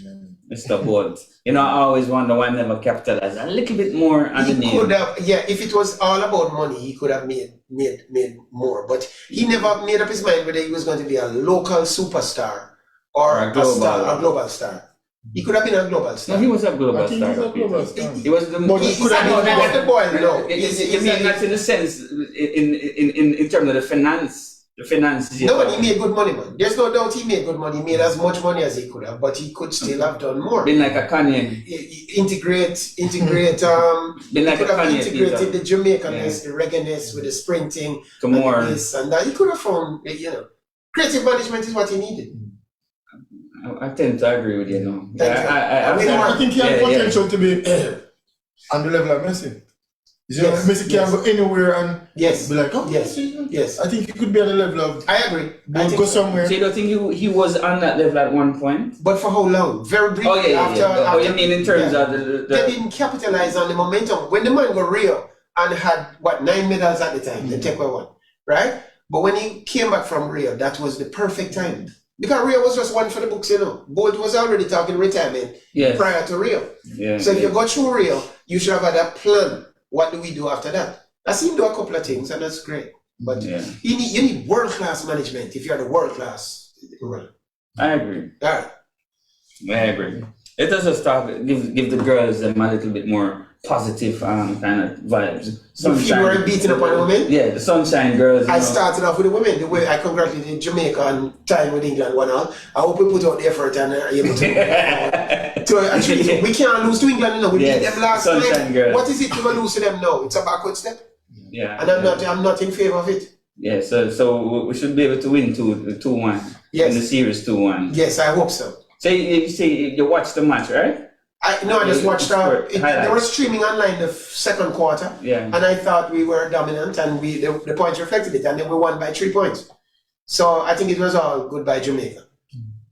Mr. Bolt. You know, I always wonder why I never capitalize a little bit more on the He name. could have, if it was all about money, he could have made more. But he never made up his mind whether he was going to be a local superstar or a global star. He could have been a global star. No, he was a global I think star. he's a global star. He was the But He's he could have about been the boy, no. You mean not in the sense in terms of the finances. No, but he made good money, man. There's no doubt he made good money. He made as much money as he could have, but he could still have done more. Been like a Kanye. Integrate. Been like he a could have Kanye. integrated the Jamaicanness, the reggae-ness with the sprinting, To and more. this and that. He could have found, creative management is what he needed. I tend to agree with you now. Thank you. I think he has potential to be on the level of Messi. You know, Yes, Messi can go anywhere and Yes. be like, oh, Yes. I think he could be on the level of I agree. I think go so. somewhere. So you don't think he was on that level at one point? But for how long? Very briefly Oh yeah. after. You mean in terms of They the didn't capitalize on the momentum. When the man got Rio and had 9 medals at the time, the take away one, right? But when he came back from Rio, that was the perfect time. Because Rio was just one for the books, you know. Bolt was already talking retirement prior to Rio. Yeah. So if you go through Rio, you should have had a plan. What do we do after that? I see him do a couple of things, and that's great. But you need world-class management if you're the world-class runner. I agree. All right. I agree. Let us just talk. Give the girls them a little bit more positive kind of vibes. If you were beating up on the women? Yeah, the Sunshine Girls. I started off with the women. The way I congratulated Jamaica on tying with England 1-1. I hope we put out the effort and are able to actually. We can't lose to England, you know. We beat them last Sunshine time. Girls. What is it to lose to them now? It's a backward step. Yeah. And I'm not in favor of it. Yeah, so we should be able to win 2-1. Yes. In the series 2-1. Yes, I hope so. So you watched the match, right? I just watched they were streaming online the second quarter. Yeah. And I thought we were dominant and the points reflected it, and then we won by 3 points. So I think it was all good by Jamaica.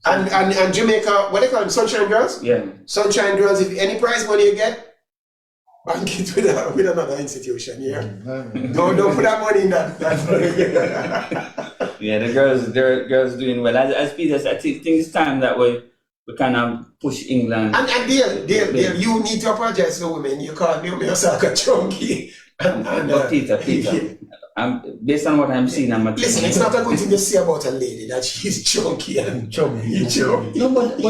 And Jamaica, what they call them, Sunshine Girls? Yeah. Sunshine Girls, if any prize money you get, bank it with another institution, yeah. Don't put that money in that. Yeah, the girls doing well. As Peter said, I think it's time that we kind of push England. And Dale, you need to apologize to the women. You called Naomi Osaka chunky. Peter, based on what I'm seeing, listen, it's not a good thing to say about a lady that she's chunky and chubby. No, but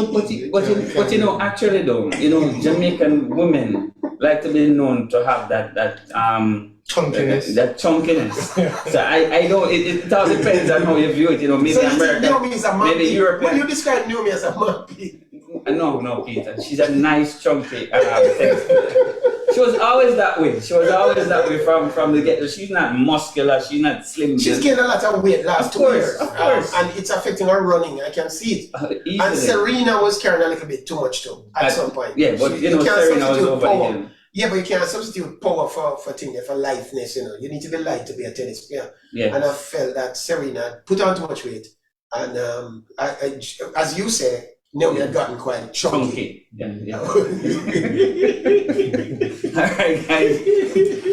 you know, actually though, Jamaican women like to be known to have that chunkiness. That chunkiness. So I know it all depends on how you view it. Maybe so American, Naomi is a man. maybe European. When you describe Naomi as a man, no, Peter. She's a nice chunky. She was always that way. From the get-go. She's not muscular. She's not slim. She's gained a lot of weight last 2 years. Of course. And it's affecting her running. I can see it. Easily. And Serena was carrying a little bit too much too at some point. Yeah, but you can't Serena was substitute over power. him. Yeah, but you can't substitute power for things, for lightness, You need to be light to be a tennis player. Yeah. And I felt that Serena put on too much weight. And I, as you say, Naomi had gotten quite chunky. Yeah. All right, guys.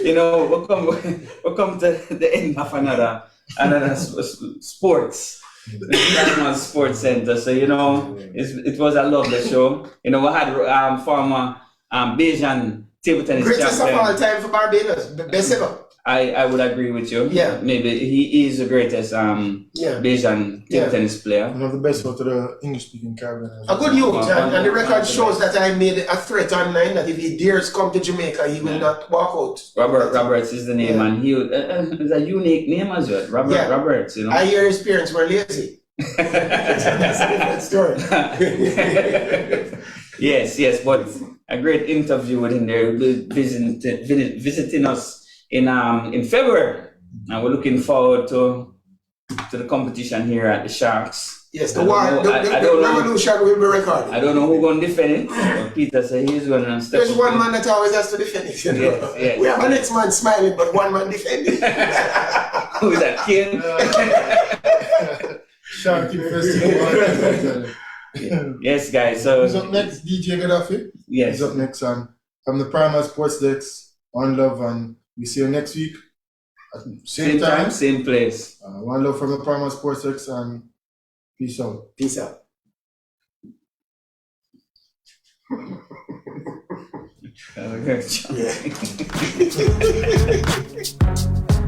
We'll come to the end of another sports. The Sports Center. So it was a lovely show. We had former Bajan table tennis greatest champion. of all time for Barbados, best ever. I would agree with you. Yeah. Maybe he is the greatest Bajan table tennis player. One of the best for the English-speaking Caribbean. A good youth, and the record shows that I made a threat online that if he dares come to Jamaica, he will not walk out. Roberts is the name, and he is a unique name as well. Roberts, I hear his parents were lazy. That's a different story. Yes, but a great interview with him there. He'll be visiting us in February, and we're looking forward to the competition here at the Sharks. Yes, the revolution will be recorded. I don't know who's going to defend it, but Peter said he's going to step There's up. one man that always has to defend it. You know? Yes. We have a next man smiling, but one man defending. Who is that, King? Sharky Festival. Yes, guys. So who's up next? DJ Gaddafi? Yes. He's up next, and from the Primal Sports Decks, One Love, and we see you next week. Same time, same place. One Love from the Primal Sports Decks, and peace out. Peace out. Yeah.